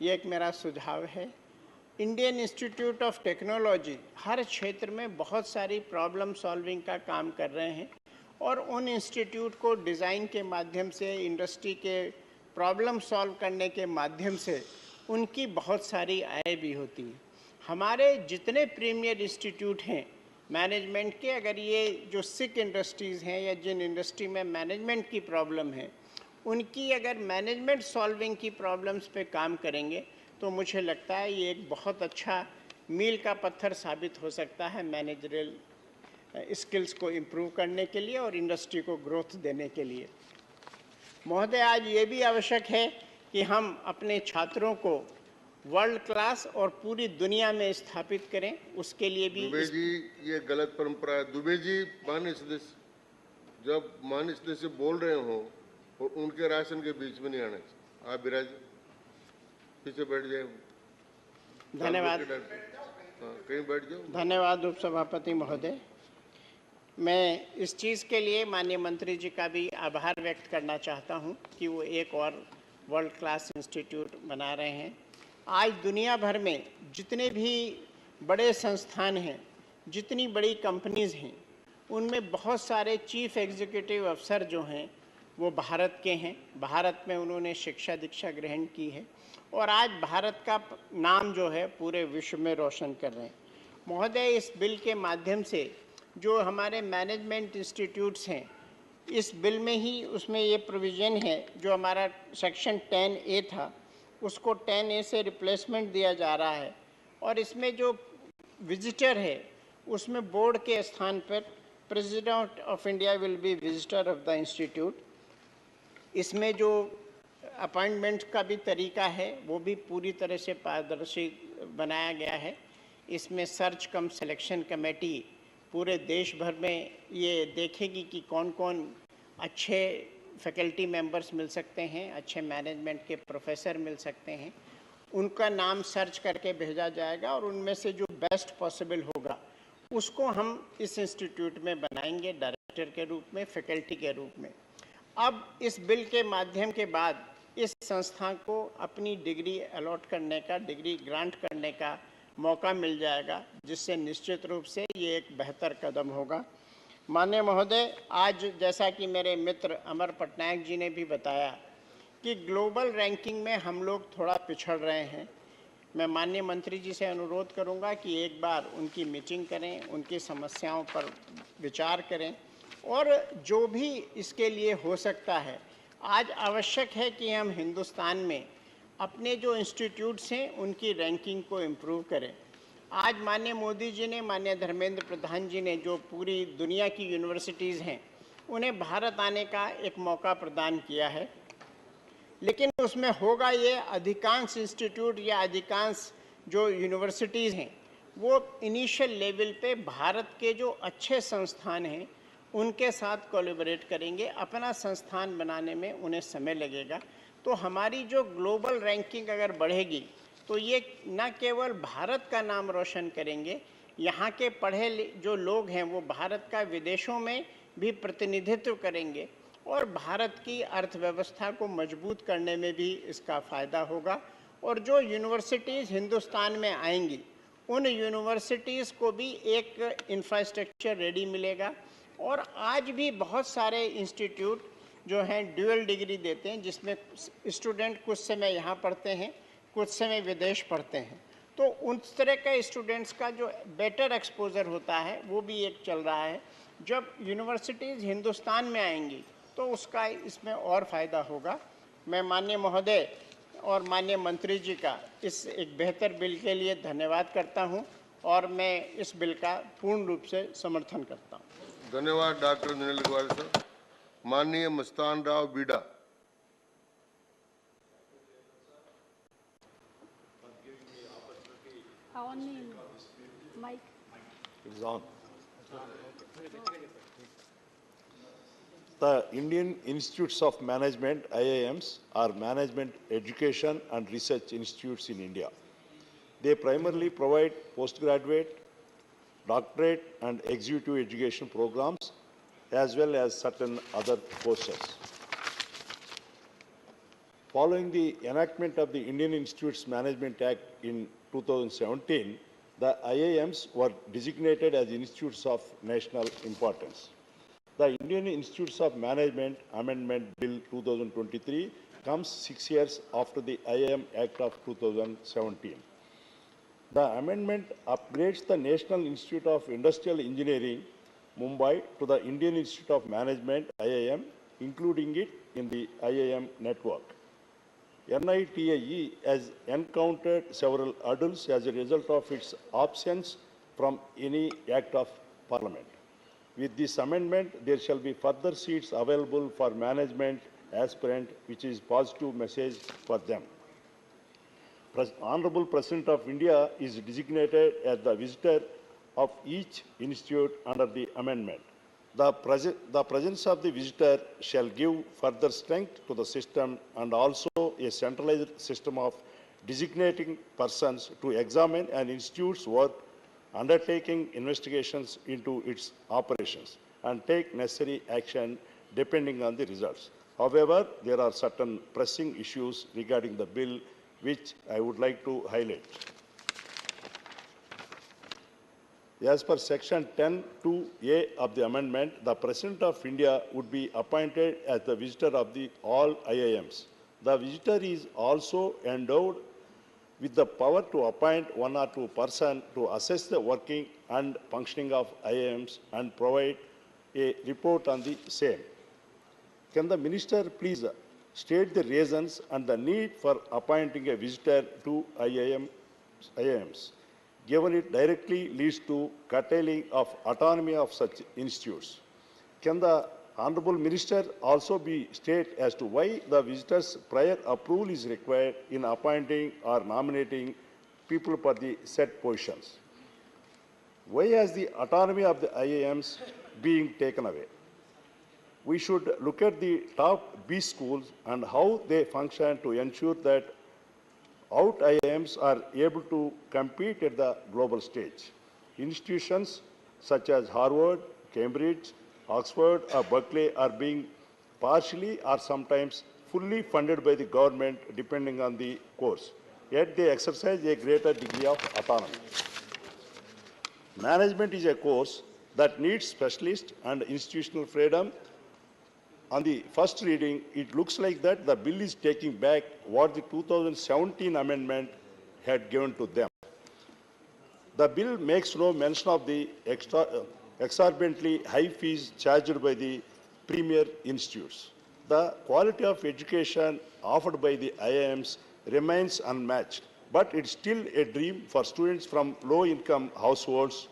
ये एक मेरा सुझाव है। इंडियन इंस्टीट्यूट ऑफ टेक्नोलॉजी हर क्षेत्र में बहुत सारी प्रॉब्लम सॉल्विंग का काम कर रहे हैं और उन इंस्टीट्यूट को डिज़ाइन के माध्यम से, इंडस्ट्री के प्रॉब्लम सॉल्व करने के माध्यम से उनकी बहुत सारी आय भी होती है। हमारे जितने प्रीमियर इंस्टीट्यूट हैं मैनेजमेंट के, अगर ये जो सिक इंडस्ट्रीज़ हैं या जिन इंडस्ट्री में मैनेजमेंट की प्रॉब्लम है, उनकी अगर मैनेजमेंट सॉल्विंग की प्रॉब्लम्स पे काम करेंगे तो मुझे लगता है ये एक बहुत अच्छा मील का पत्थर साबित हो सकता है मैनेजरियल स्किल्स को इम्प्रूव करने के लिए और इंडस्ट्री को ग्रोथ देने के लिए। महोदय, आज ये भी आवश्यक है कि हम अपने छात्रों को वर्ल्ड क्लास और पूरी दुनिया में स्थापित करें, उसके लिए भी दुबे जी, ये गलत परंपरा है। दुबे जी, माननीय सदस्य, जब माननीय सदस्य बोल रहे हो और उनके राशन के बीच में नहीं आना चाहिए। आप विराज पीछे बैठ जाए। धन्यवाद। कहीं बैठ जाओ। धन्यवाद उपसभापति महोदय। मैं इस चीज़ के लिए माननीय मंत्री जी का भी आभार व्यक्त करना चाहता हूं कि वो एक और वर्ल्ड क्लास इंस्टीट्यूट बना रहे हैं। आज दुनिया भर में जितने भी बड़े संस्थान हैं, जितनी बड़ी कंपनीज़ हैं, उनमें बहुत सारे चीफ एग्जीक्यूटिव अफसर जो हैं वो भारत के हैं। भारत में उन्होंने शिक्षा दीक्षा ग्रहण की है और आज भारत का नाम जो है पूरे विश्व में रोशन कर रहे हैं। महोदय, इस बिल के माध्यम से जो हमारे मैनेजमेंट इंस्टीट्यूट्स हैं, इस बिल में ही उसमें ये प्रोविज़न है, जो हमारा सेक्शन 10A था उसको 10A से रिप्लेसमेंट दिया जा रहा है और इसमें जो विजिटर है उसमें बोर्ड के स्थान पर president of India will be visitor of the institute. इसमें जो अपॉइंटमेंट का भी तरीका है वो भी पूरी तरह से पारदर्शी बनाया गया है। इसमें सर्च कम सिलेक्शन कमेटी पूरे देश भर में ये देखेगी कि कौन कौन अच्छे फैकल्टी मेंबर्स मिल सकते हैं, अच्छे मैनेजमेंट के प्रोफेसर मिल सकते हैं, उनका नाम सर्च करके भेजा जाएगा और उनमें से जो बेस्ट पॉसिबल होगा उसको हम इस इंस्टीट्यूट में बनाएंगे डायरेक्टर के रूप में, फैकल्टी के रूप में। अब इस बिल के माध्यम के बाद इस संस्था को अपनी डिग्री अलॉट करने का, डिग्री ग्रांट करने का मौका मिल जाएगा, जिससे निश्चित रूप से ये एक बेहतर कदम होगा। माननीय महोदय, आज जैसा कि मेरे मित्र अमर पटनायक जी ने भी बताया कि ग्लोबल रैंकिंग में हम लोग थोड़ा पिछड़ रहे हैं। मैं माननीय मंत्री जी से अनुरोध करूंगा कि एक बार उनकी मीटिंग करें, उनकी समस्याओं पर विचार करें और जो भी इसके लिए हो सकता है। आज आवश्यक है कि हम हिंदुस्तान में अपने जो इंस्टीट्यूट्स हैं उनकी रैंकिंग को इम्प्रूव करें। आज माननीय मोदी जी ने, माननीय धर्मेंद्र प्रधान जी ने जो पूरी दुनिया की यूनिवर्सिटीज़ हैं उन्हें भारत आने का एक मौका प्रदान किया है, लेकिन उसमें होगा ये अधिकांश इंस्टीट्यूट या अधिकांश जो यूनिवर्सिटीज़ हैं वो इनिशियल लेवल पे भारत के जो अच्छे संस्थान हैं उनके साथ कोलैबोरेट करेंगे। अपना संस्थान बनाने में उन्हें समय लगेगा। तो हमारी जो ग्लोबल रैंकिंग अगर बढ़ेगी तो ये न केवल भारत का नाम रोशन करेंगे, यहाँ के पढ़े जो लोग हैं वो भारत का विदेशों में भी प्रतिनिधित्व करेंगे और भारत की अर्थव्यवस्था को मजबूत करने में भी इसका फ़ायदा होगा। और जो यूनिवर्सिटीज़ हिंदुस्तान में आएंगी उन यूनिवर्सिटीज़ को भी एक इंफ्रास्ट्रक्चर रेडी मिलेगा। और आज भी बहुत सारे इंस्टीट्यूट जो हैं ड्यूअल डिग्री देते हैं, जिसमें स्टूडेंट कुछ समय यहाँ पढ़ते हैं, कुछ समय विदेश पढ़ते हैं। तो उस तरह के स्टूडेंट्स का जो बेटर एक्सपोजर होता है वो भी एक चल रहा है। जब यूनिवर्सिटीज़ हिंदुस्तान में आएंगी तो उसका इसमें और फ़ायदा होगा। मैं माननीय महोदय और माननीय मंत्री जी का इस एक बेहतर बिल के लिए धन्यवाद करता हूं और मैं इस बिल का पूर्ण रूप से समर्थन करता हूं। धन्यवाद डॉक्टर नील अग्रवाल सर। माननीय Mastan Rao बीडा। The Indian Institutes of Management, IIMs, are management education and research institutes in India. They primarily provide postgraduate, doctorate and executive education programs, as well as certain other courses. Following the enactment of the Indian Institutes Management Act in 2017, the IIMs were designated as institutes of national importance. The Indian Institutes of Management Amendment Bill 2023 comes 6 years after the IIM Act of 2017. The amendment upgrades the National Institute of Industrial Engineering, Mumbai, to the Indian Institute of Management, IIM, including it in the IIM network. NITIE has encountered several hurdles as a result of its absence from any act of Parliament. With this amendment, there shall be further seats available for management aspirant, which is positive message for them. Honorable President of India is designated as the visitor of each institute under the amendment. The presence of the visitor shall give further strength to the system and also a centralized system of designating persons to examine an institute's work, undertaking investigations into its operations, and take necessary action depending on the results. However, there are certain pressing issues regarding the bill which I would like to highlight. As per Section 10(2)(a) of the amendment, the President of India would be appointed as the visitor of all IIMs. The visitor is also endowed with the power to appoint one or two persons to assess the working and functioning of IIMs and provide a report on the same. Can the Minister please state the reasons and the need for appointing a visitor to IIMs, given it directly leads to curtailing of autonomy of such institutes? Can the Honorable Minister also be state as to why the visitor's prior approval is required in appointing or nominating people for the said positions? Why has the autonomy of the IIMs being taken away? We should look at the top B schools and how they function to ensure that out IIMs are able to compete at the global stage. Institutions such as Harvard, Cambridge, Oxford, or Berkeley are being partially or sometimes fully funded by the government depending on the course. Yet they exercise a greater degree of autonomy. Management is a course that needs specialist and institutional freedom. On the first reading, it looks like that the bill is taking back what the 2017 amendment had given to them. The bill makes no mention of the exorbitantly high fees charged by the premier institutes. The quality of education offered by the IIMs remains unmatched, but it's still a dream for students from low-income households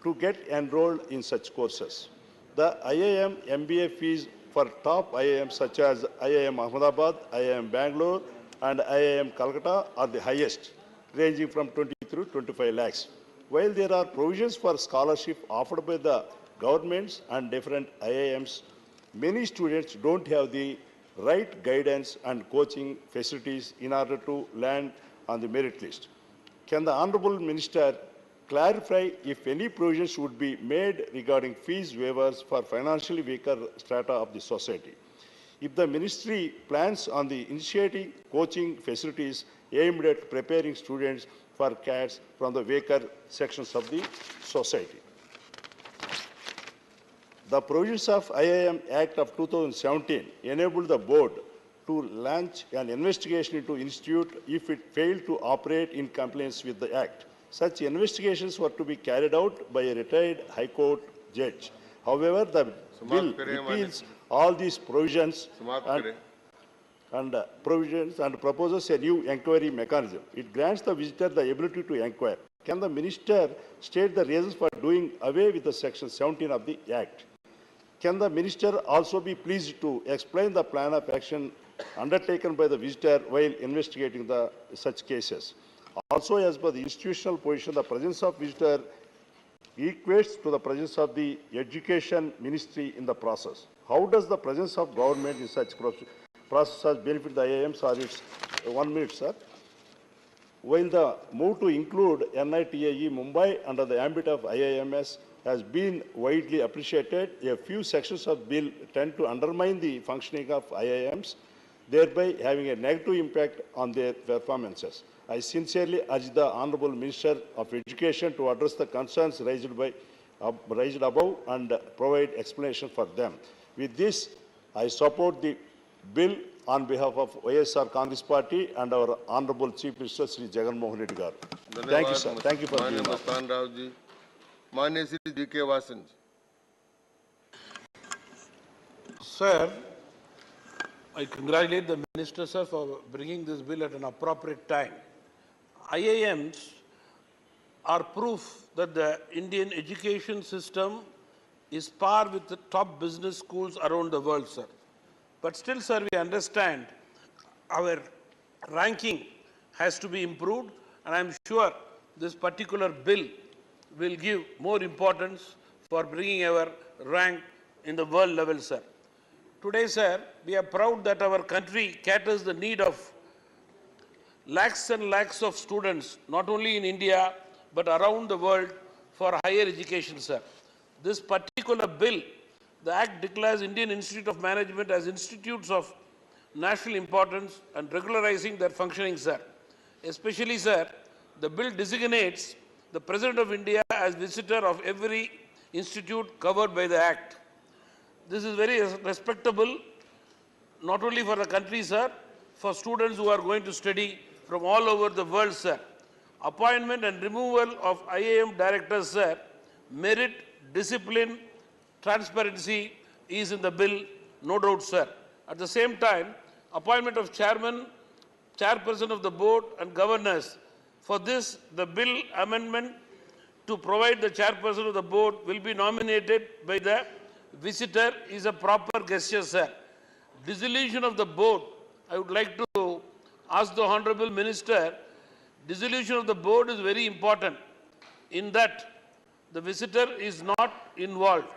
to get enrolled in such courses. The IIM MBA fees for top IIMs such as IIM Ahmedabad, IIM Bangalore, and IIM Calcutta are the highest, ranging from 20 to 25 lakhs. While there are provisions for scholarship offered by the governments and different IIMs, many students don't have the right guidance and coaching facilities in order to land on the merit list. Can the Honorable Minister clarify if any provisions would be made regarding fees waivers for financially weaker strata of the society? If the Ministry plans on the initiating coaching facilities aimed at preparing students for CATs from the weaker sections of the society. The provisions of IIM Act of 2017 enabled the board to launch an investigation into institute if it failed to operate in compliance with the Act. Such investigations were to be carried out by a retired High Court judge. However, the bill repeals all these provisions and proposes a new inquiry mechanism. It grants the visitor the ability to inquire. Can the Minister state the reasons for doing away with the Section 17 of the Act? Can the Minister also be pleased to explain the plan of action undertaken by the visitor while investigating such cases? Also, as per the institutional position, the presence of visitor equates to the presence of the Education Ministry in the process. How does the presence of government in such processes benefit the IIMs? Or it's 1 minute, sir. While the move to include NITIE Mumbai under the ambit of IIMS has been widely appreciated, a few sections of the bill tend to undermine the functioning of IIMs, thereby having a negative impact on their performances. I sincerely urge the Honourable Minister of Education to address the concerns raised above and provide explanation for them. With this, I support the bill on behalf of YSR Congress Party and our Honourable Chief Minister Sri Jagan Mohan Reddy Garu. Thank you, sir. Thank you for being here. Mastan Rao ji, Manya Sri G.K. Vasan ji. Sir, I congratulate the Minister, sir, for bringing this bill at an appropriate time. IIMs are proof that the Indian education system is par with the top business schools around the world, sir. But still, sir, we understand our ranking has to be improved, and I'm sure this particular bill will give more importance for bringing our rank in the world level, sir. Today, sir, we are proud that our country caters the need of lakhs and lakhs of students, not only in India, but around the world for higher education, sir. This particular bill, the Act declares Indian Institute of Management as institutes of national importance and regularizing their functioning, sir. Especially, sir, the bill designates the President of India as visitor of every institute covered by the Act. This is very respectable, not only for the country, sir, for students who are going to study from all over the world, sir. Appointment and removal of IIM directors, sir, merit, discipline, transparency is in the bill, no doubt, sir. At the same time, appointment of chairman, chairperson of the board and governors. For this, the bill amendment to provide the chairperson of the board will be nominated by the visitor is a proper gesture, sir. Dissolution of the board, I would like to ask the Honorable Minister, dissolution of the board is very important in that the visitor is not involved.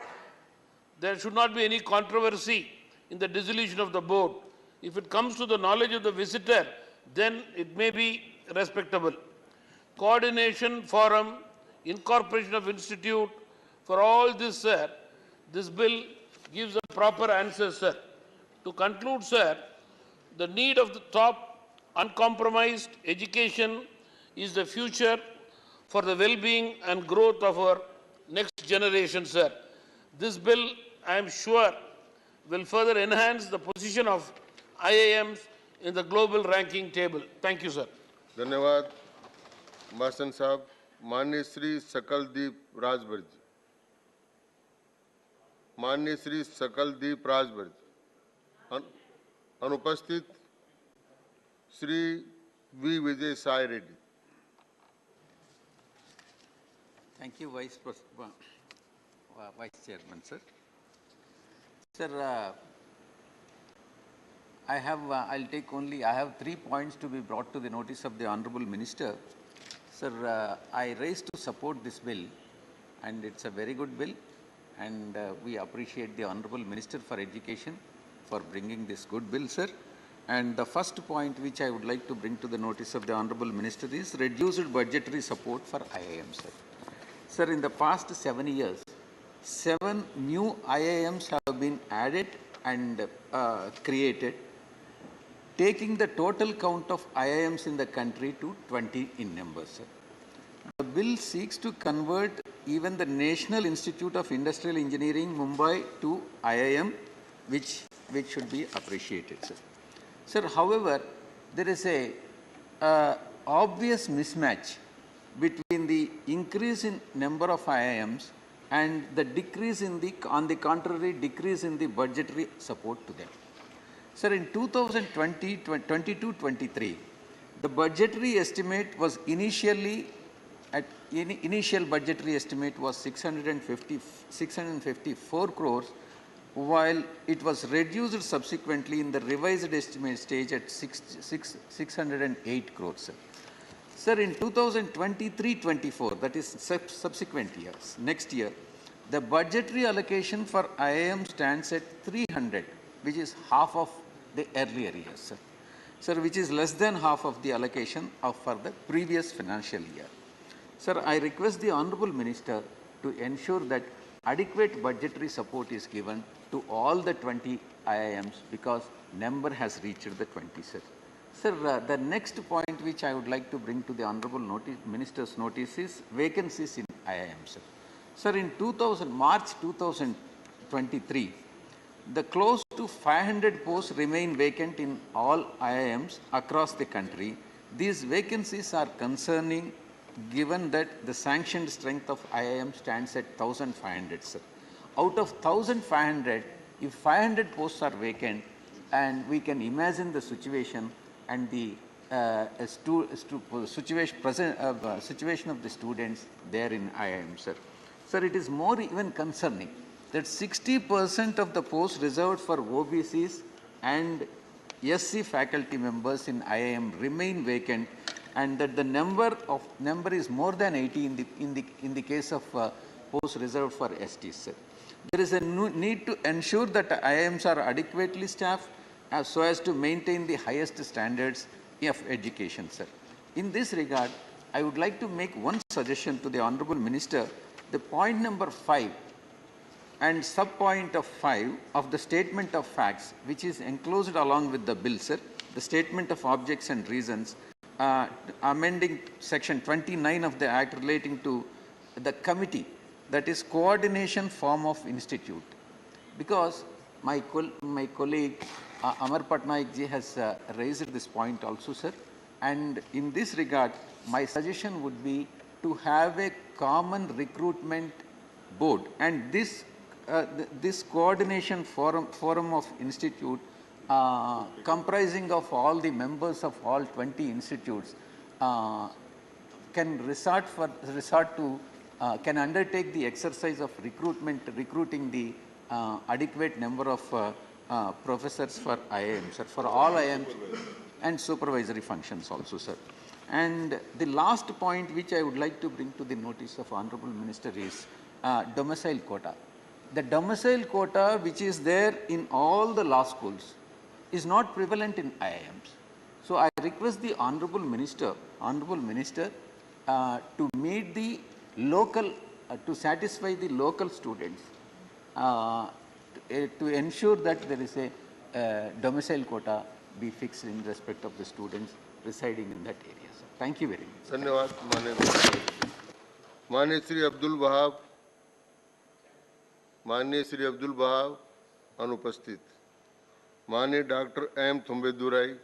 There should not be any controversy in the dissolution of the board. If it comes to the knowledge of the visitor, then it may be respectable. Coordination forum, incorporation of institute, for all this, sir, this bill gives a proper answer, sir. To conclude, sir, the need of the top uncompromised education is the future for the well-being and growth of our next generation, sir. This bill, I am sure, will further enhance the position of IIMs in the global ranking table. Thank you, sir. धन्यवाद मासन साहब. माननीय श्री सकलदीप राजभर जी. माननीय श्री सकलदीप राजभर जी. अनुपस्थित Shri V Vijay Sai Reddy. Thank you, Vice Chairman, sir. Sir, I have 3 points to be brought to the notice of the Honorable Minister. Sir, I raised to support this bill, and it's a very good bill, and we appreciate the Honorable Minister for Education for bringing this good bill, sir. And the first point which I would like to bring to the notice of the Honorable Minister is reduced budgetary support for IIM, sir. Sir, in the past 7 years, 7 new IIMs have been added and created, taking the total count of IIMs in the country to 20 in number, sir. The bill seeks to convert even the National Institute of Industrial Engineering, Mumbai, to IIM, which should be appreciated, sir. Sir, however, there is a obvious mismatch between the increase in number of IIMs and the decrease in the, on the contrary, decrease in the budgetary support to them. Sir, in 2022-23, the budgetary estimate was initial budgetary estimate was 654 crores, while it was reduced subsequently in the revised estimate stage at 608 crores, sir. Sir, in 2023-24, that is subsequent years, next year, the budgetary allocation for IIM stands at 300, which is half of the earlier years, sir. Sir, which is less than half of the allocation for the previous financial year. Sir, I request the Honorable Minister to ensure that adequate budgetary support is given to all the 20 IIMs because number has reached the 20, sir. Sir, the next point which I would like to bring to the Honorable Minister's notice is vacancies in IIM, sir. Sir, in March 2023, the close to 500 posts remain vacant in all IIMs across the country. These vacancies are concerning given that the sanctioned strength of IIM stands at 1,500, sir. Out of 1,500, if 500 posts are vacant, and we can imagine the situation and the situation of the students there in IIM, sir. Sir, it is more even concerning that 60% of the posts reserved for OBCs and SC faculty members in IIM remain vacant, and that the number is more than 80 in the case of posts reserved for STs, sir. There is a need to ensure that IIMs are adequately staffed so as to maintain the highest standards of education, sir. In this regard, I would like to make one suggestion to the Honorable Minister. The point number 5 and sub-point of 5 of the statement of facts, which is enclosed along with the bill, sir, the statement of objects and reasons, amending section 29 of the Act relating to the committee, that is coordination form of institute. Because my colleague Amar Patnaik ji has raised this point also, sir. And in this regard, my suggestion would be to have a common recruitment board, and this coordination forum of institute comprising of all the members of all 20 institutes can can undertake the exercise of recruiting the adequate number of professors for IIM, sir, for all IIMs and supervisory functions also, sir. And the last point which I would like to bring to the notice of Honorable Minister is domicile quota. The domicile quota which is there in all the law schools is not prevalent in IIMs. So I request the Honorable Minister to meet the local, to satisfy the local students, to ensure that there is a domicile quota be fixed in respect of the students residing in that area. So, thank you very much. धन्यवाद माननीय श्री अब्दुल वहाब, माननीय श्री अब्दुल वहाब अनुपस्थित, माननीय doctor M Thambidurai.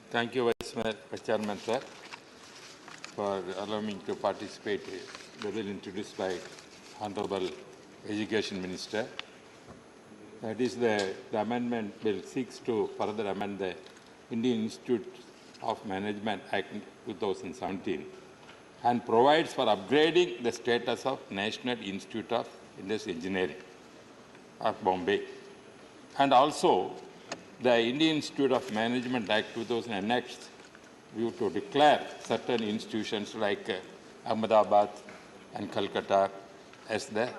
Thank you, Vice Chairman, sir, for allowing me to participate in the bill introduced by Honorable Education Minister. That is the amendment bill seeks to further amend the Indian Institute of Management Act 2017 and provides for upgrading the status of National Institute of Industrial Engineering of Bombay, and also the Indian Institute of Management Act 2000 annexed view to declare certain institutions like Ahmedabad and Calcutta as the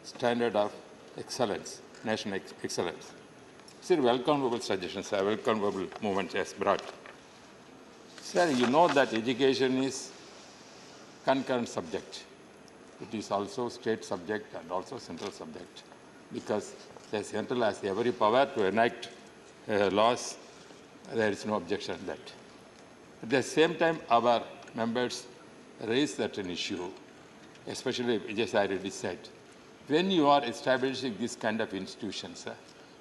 standard of excellence, national excellence. Sir, welcomable suggestions, sir, welcomable movement as brought. Sir, you know that education is concurrent subject. It is also state subject and also central subject, because the central has every power to enact laws. There is no objection to that. At the same time, our members raise certain issue, especially Vijay already said. When you are establishing this kind of institutions,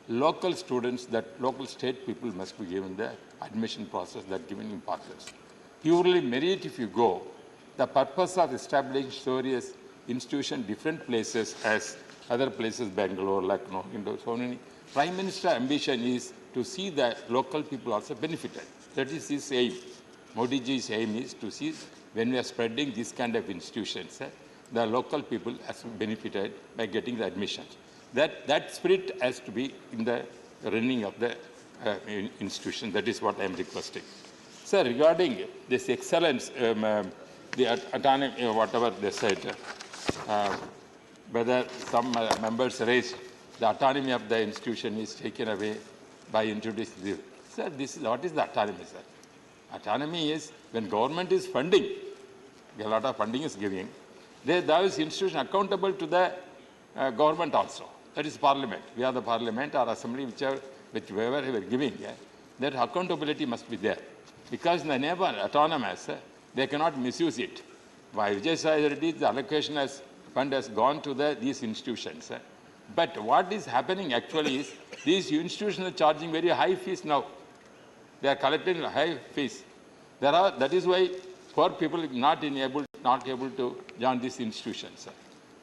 local students, that local state people must be given the admission process, that given importance. Purely merit if you go, the purpose of establishing serious institution different places as other places, Bangalore, Lucknow, Indore, so many. Prime Minister ambition is to see that local people also benefited. That is his aim. Modi ji's aim is to see when we are spreading this kind of institutions, the local people has benefited by getting the admissions. That spirit has to be in the running of the institution. That is what I am requesting. Sir, regarding this excellence, the autonomy, whatever they said, whether some members raised the autonomy of the institution is taken away by introducing this. Sir, this is what is the autonomy, sir? Autonomy is when government is funding, a lot of funding is giving, those institutions accountable to the government also. That is parliament. We are the parliament or assembly, whichever we are giving, that accountability must be there. Because in the name of autonomous, they cannot misuse it. By Vijay the allocation as fund has gone to these institutions. But what is happening actually is these institutions are charging very high fees now. They are collecting high fees. That is why poor people are not able to join these institutions.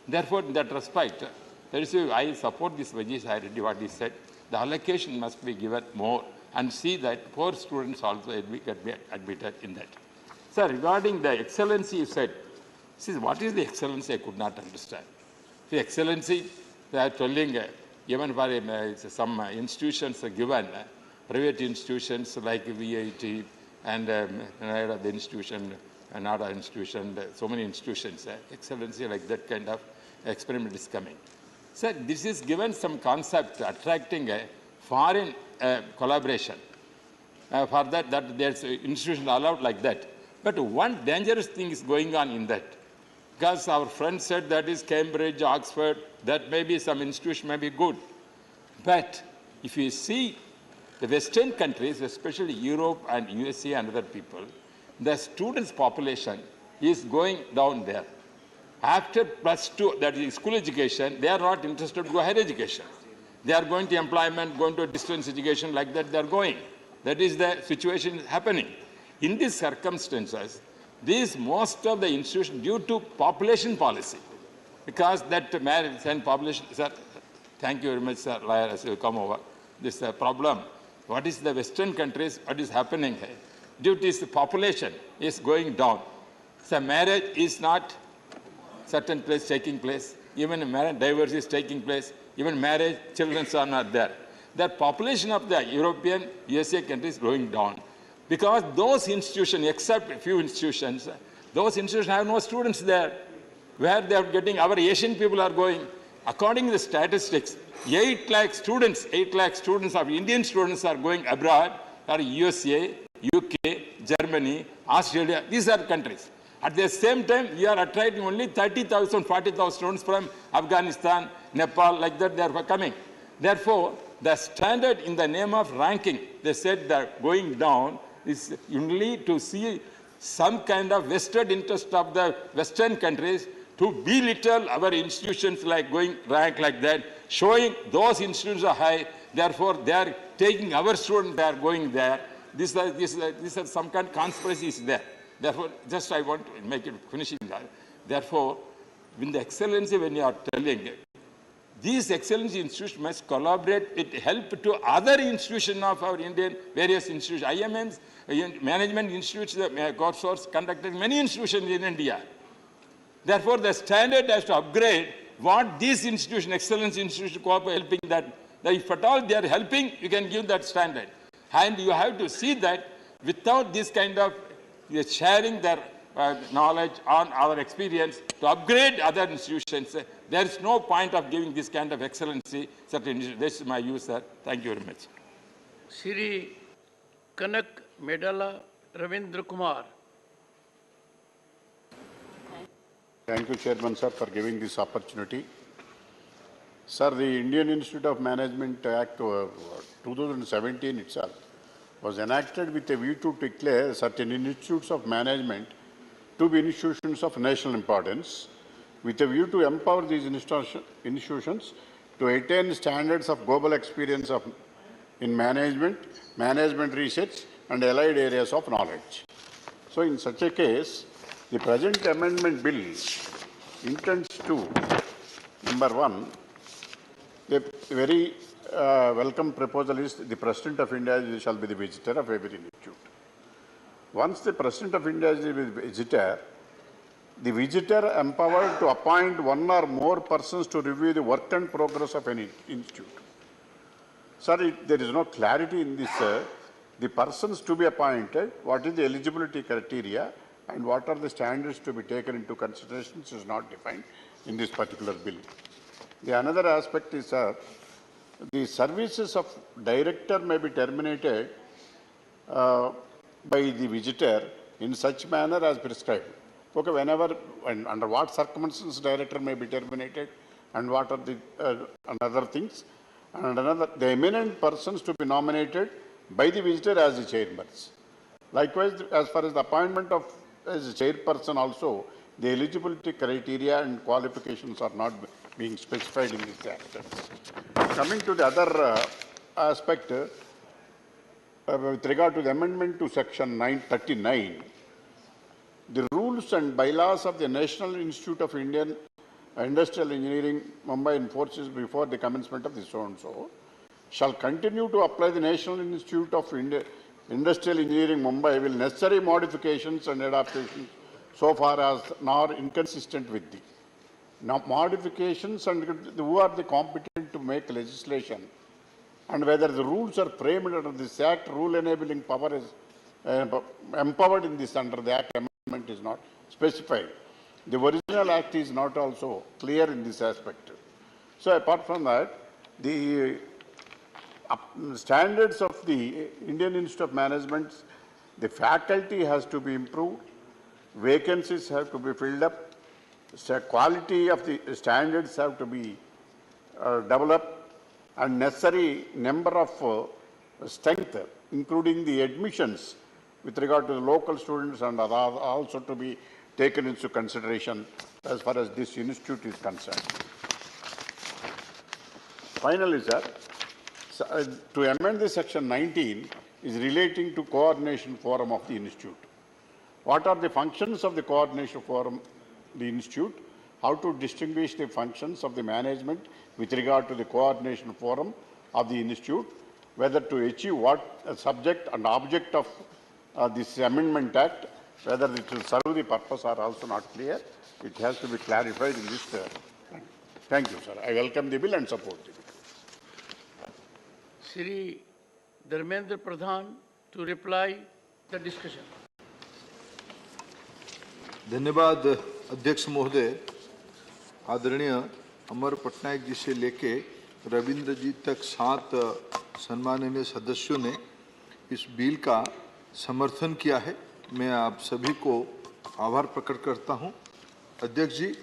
Therefore, in that respect, that is why I support this Vijay already what he said. The allocation must be given more and see that poor students also get admitted in that. Sir, regarding the excellency you said, see, what is the excellency I could not understand. The excellency, they are telling, even for some institutions are given, private institutions like VIT and the institution, another institution, so many institutions, excellency like that kind of experiment is coming. Sir, this is given some concept attracting a foreign collaboration. For that there's institution allowed like that. But one dangerous thing is going on in that. Because our friend said that is Cambridge, Oxford, that maybe some institution may be good. But if you see the Western countries, especially Europe and USA and other people, the students' population is going down there. After +2, that is school education, they are not interested to go higher education. They are going to employment, going to distance education, like that they are going. That is the situation happening. In these circumstances, most of the institutions, due to population policy, because that marriage and population, sir, thank you very much, sir, Lawyer, as you come over, this problem. What is the Western countries, what is happening here? Due to this population is going down. So marriage is not certain place taking place, even marriage divorce is taking place, even marriage, children are not there. The population of the European, USA countries is going down. Because those institutions, except a few institutions, those institutions have no students there. Where they are getting, our Asian people are going. According to the statistics, 8 lakh students of Indian students are going abroad, are USA, UK, Germany, Australia, these are countries. At the same time, we are attracting only 30,000, 40,000 students from Afghanistan, Nepal, like that they are coming. Therefore, the standard in the name of ranking, they said that going down is only to see some kind of vested interest of the Western countries to belittle our institutions like going rank like that, showing those institutions are high, therefore they are taking our students, they are going there. These are some kind of conspiracies there. Therefore, just I want to make it finishing that. Therefore, when the excellency, when you are telling, these excellency institutions must collaborate, it help to other institutions of our Indian, various institutions, IMMs, management institutes, courses conducted many institutions in India. Therefore, the standard has to upgrade what these institutions, excellence institutions, helping that if at all they are helping, you can give that standard. And you have to see that without this kind of sharing their knowledge on our experience to upgrade other institutions, there is no point of giving this kind of excellency. This is my view, sir. Thank you very much. Shri Kanak Medala Ravindra Kumar. Thank you, Chairman, sir, for giving this opportunity. Sir, the Indian Institute of Management Act 2017 itself was enacted with a view to declare certain institutes of management to be institutions of national importance, with a view to empower these institutions to attain standards of global experience in management, management research, and allied areas of knowledge. So, in such a case, the present amendment bill intends to, number one, the very welcome proposal is the President of India shall be the visitor of every institute. Once the President of India is the visitor empowered to appoint one or more persons to review the work and progress of any institute. Sir, there is no clarity in this. The persons to be appointed, what is the eligibility criteria, and what are the standards to be taken into consideration is not defined in this particular bill. The another aspect is, the services of director may be terminated by the visitor in such manner as prescribed. Okay, whenever and under what circumstances director may be terminated, and what are the and other things, and another the eminent persons to be nominated by the visitor as the chairpersons. Likewise, as far as the appointment of as a chairperson also, the eligibility criteria and qualifications are not being specified in this act. Coming to the other aspect, with regard to the amendment to section 939, the rules and bylaws of the National Institute of Indian Industrial Engineering, Mumbai enforces before the commencement of the so-and-so, shall continue to apply the National Institute of Industrial Engineering, Mumbai, will necessary modifications and adaptations so far as not inconsistent with the modifications, and who are the competent to make legislation, and whether the rules are framed under this act, rule enabling power is empowered in this under the act amendment is not specified. The original act is not also clear in this aspect. So apart from that, the standards of the Indian Institute of Management, the faculty has to be improved, vacancies have to be filled up, quality of the standards have to be developed, and necessary number of strength, including the admissions with regard to the local students, and are also to be taken into consideration as far as this institute is concerned. Finally, sir, to amend the section 19 is relating to coordination forum of the institute. What are the functions of the coordination forum, the institute? How to distinguish the functions of the management with regard to the coordination forum of the institute, whether to achieve what subject and object of this amendment act, whether it will serve the purpose are also not clear. It has to be clarified in this. Thank you, sir. I welcome the bill and support the bill. Shri Dharmendra Pradhan to reply the discussion. धन्यवाद अध्यक्ष महोदय। आदरणीय अमर पटनायक जी से लेके रविंद्र जी तक 7 सम्माननीय सदस्यों ने इस बिल का समर्थन किया है। मैं आप सभी को आभार प्रकट करता हूं। अध्यक्ष जी,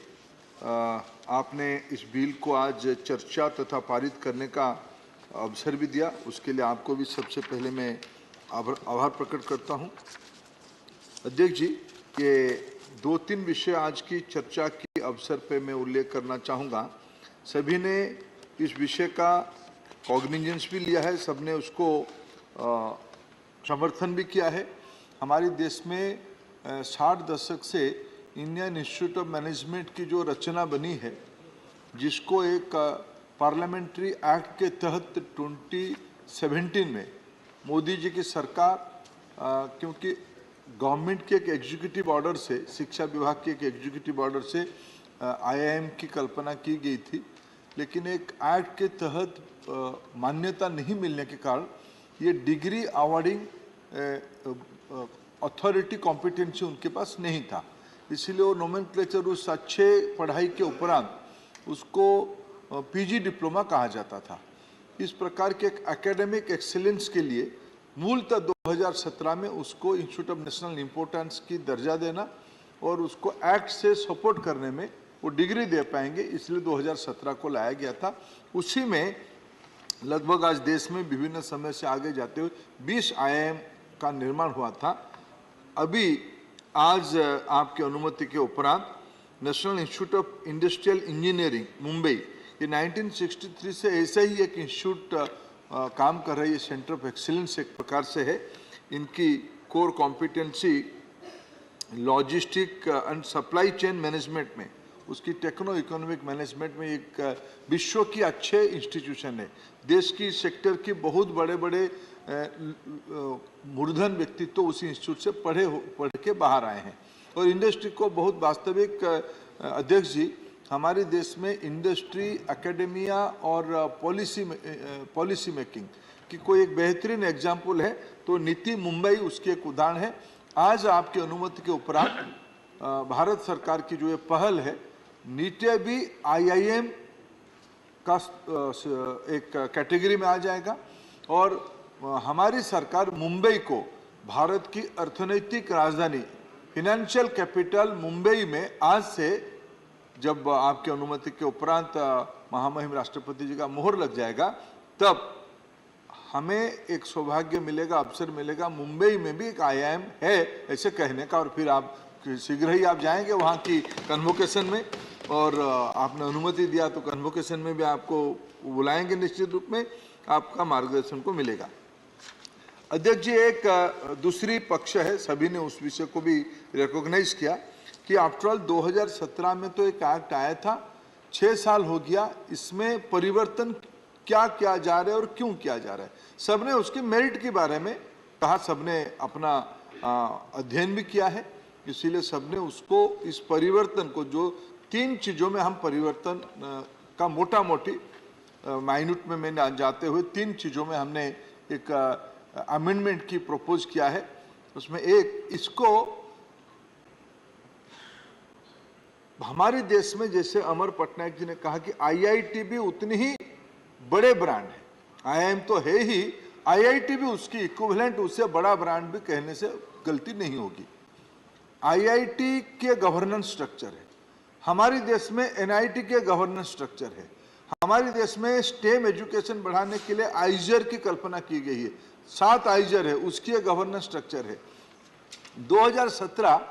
आपने इस बिल को आज चर्चा तथा पारित करने का अवसर भी दिया, उसके लिए आपको भी सबसे पहले मैं आभार प्रकट करता हूं। अध्यक्ष जी, ये 2-3 विषय आज की चर्चा के अवसर पे मैं उल्लेख करना चाहूँगा। सभी ने इस विषय का कॉग्निजेंस भी लिया है, सबने उसको समर्थन भी किया है। हमारे देश में 60 दशक से इंडियन इंस्टीट्यूट ऑफ मैनेजमेंट की जो रचना बनी है, जिसको एक पार्लियामेंट्री एक्ट के तहत 2017 में मोदी जी की सरकार, क्योंकि गवर्नमेंट के एक एग्जीक्यूटिव ऑर्डर से, शिक्षा विभाग के एक एग्जीक्यूटिव ऑर्डर से IIM की कल्पना की गई थी, लेकिन एक एक्ट के तहत मान्यता नहीं मिलने के कारण ये डिग्री अवार्डिंग अथॉरिटी कॉम्पिटेंसी उनके पास नहीं था। इसलिए वो नोमेनक्लेचर उस अच्छे पढ़ाई के उपरांत उसको PG डिप्लोमा कहा जाता था। इस प्रकार के एक एकेडमिक एक्सीलेंस के लिए मूलतः 2017 में उसको इंस्टीट्यूट ऑफ नेशनल इम्पोर्टेंस की दर्जा देना और उसको एक्ट से सपोर्ट करने में वो डिग्री दे पाएंगे, इसलिए 2017 को लाया गया था। उसी में लगभग आज देश में विभिन्न समय से आगे जाते हुए 20 IIM का निर्माण हुआ था। अभी आज आपकी अनुमति के उपरांत national institute of industrial engineering Mumbai, ये 1963 से ऐसे ही एक इंस्टीट्यूट काम कर रही है, सेंटर ऑफ एक्सीलेंस एक प्रकार से है। इनकी core competency logistic and supply chain management में, उसकी टेक्नो इकोनॉमिक मैनेजमेंट में एक विश्व की अच्छे इंस्टीट्यूशन है। देश की सेक्टर की बहुत बड़े बड़े मूर्धन व्यक्तित्व तो उसी इंस्टीट्यूट से पढ़ के बाहर आए हैं। और इंडस्ट्री को बहुत वास्तविक, अध्यक्ष जी, हमारे देश में इंडस्ट्री, एकेडेमिया और पॉलिसी मेकिंग की कोई एक बेहतरीन एग्जाम्पल है तो नीति मुंबई उसकी एक उदाहरण है। आज आपकी अनुमति के उपरांत भारत सरकार की जो ये पहल है, नीटे भी IIM का एक कैटेगरी में आ जाएगा और हमारी सरकार मुंबई को भारत की अर्थनैतिक राजधानी, फिनेंशियल कैपिटल मुंबई में आज से, जब आपकी अनुमति के उपरांत महामहिम राष्ट्रपति जी का मोहर लग जाएगा, तब हमें एक सौभाग्य मिलेगा, अवसर मिलेगा, मुंबई में भी एक IIM है ऐसे कहने का। और फिर आप शीघ्र ही आप जाएंगे वहाँ की कन्वोकेशन में, और आपने अनुमति दिया तो कन्वोकेशन में भी आपको बुलाएंगे, निश्चित रूप में आपका मार्गदर्शन को मिलेगा। अध्यक्ष जी, एक दूसरी पक्ष है, सभी ने उस विषय को भी रिकॉग्नाइज किया कि आफ्टरऑल 2017 में तो एक एक्ट आया था, 6 साल हो गया, इसमें परिवर्तन क्या किया जा रहा है और क्यों किया जा रहा है। सबने उसके मेरिट के बारे में कहा, सबने अपना अध्ययन भी किया है, इसीलिए सबने उसको, इस परिवर्तन को, जो 3 चीज़ों में हम परिवर्तन का मोटा मोटी माइन्यूट में मैंने जाते हुए 3 चीज़ों में हमने एक अमेंडमेंट की प्रपोज किया है। उसमें एक, इसको हमारे देश में, जैसे अमर पटनायक जी ने कहा कि IIT भी उतनी ही बड़े ब्रांड है, IIM तो है ही, IIT भी उसकी इक्विवेलेंट, उससे बड़ा ब्रांड भी कहने से गलती नहीं होगी। IIT के गवर्नेंस स्ट्रक्चर है, हमारे देश में NIT के गवर्नेंस स्ट्रक्चर है, हमारे देश में स्टेम एजुकेशन बढ़ाने के लिए आइजर की कल्पना की गई है, 7 आइजर है, उसकी गवर्नेंस स्ट्रक्चर है। 2017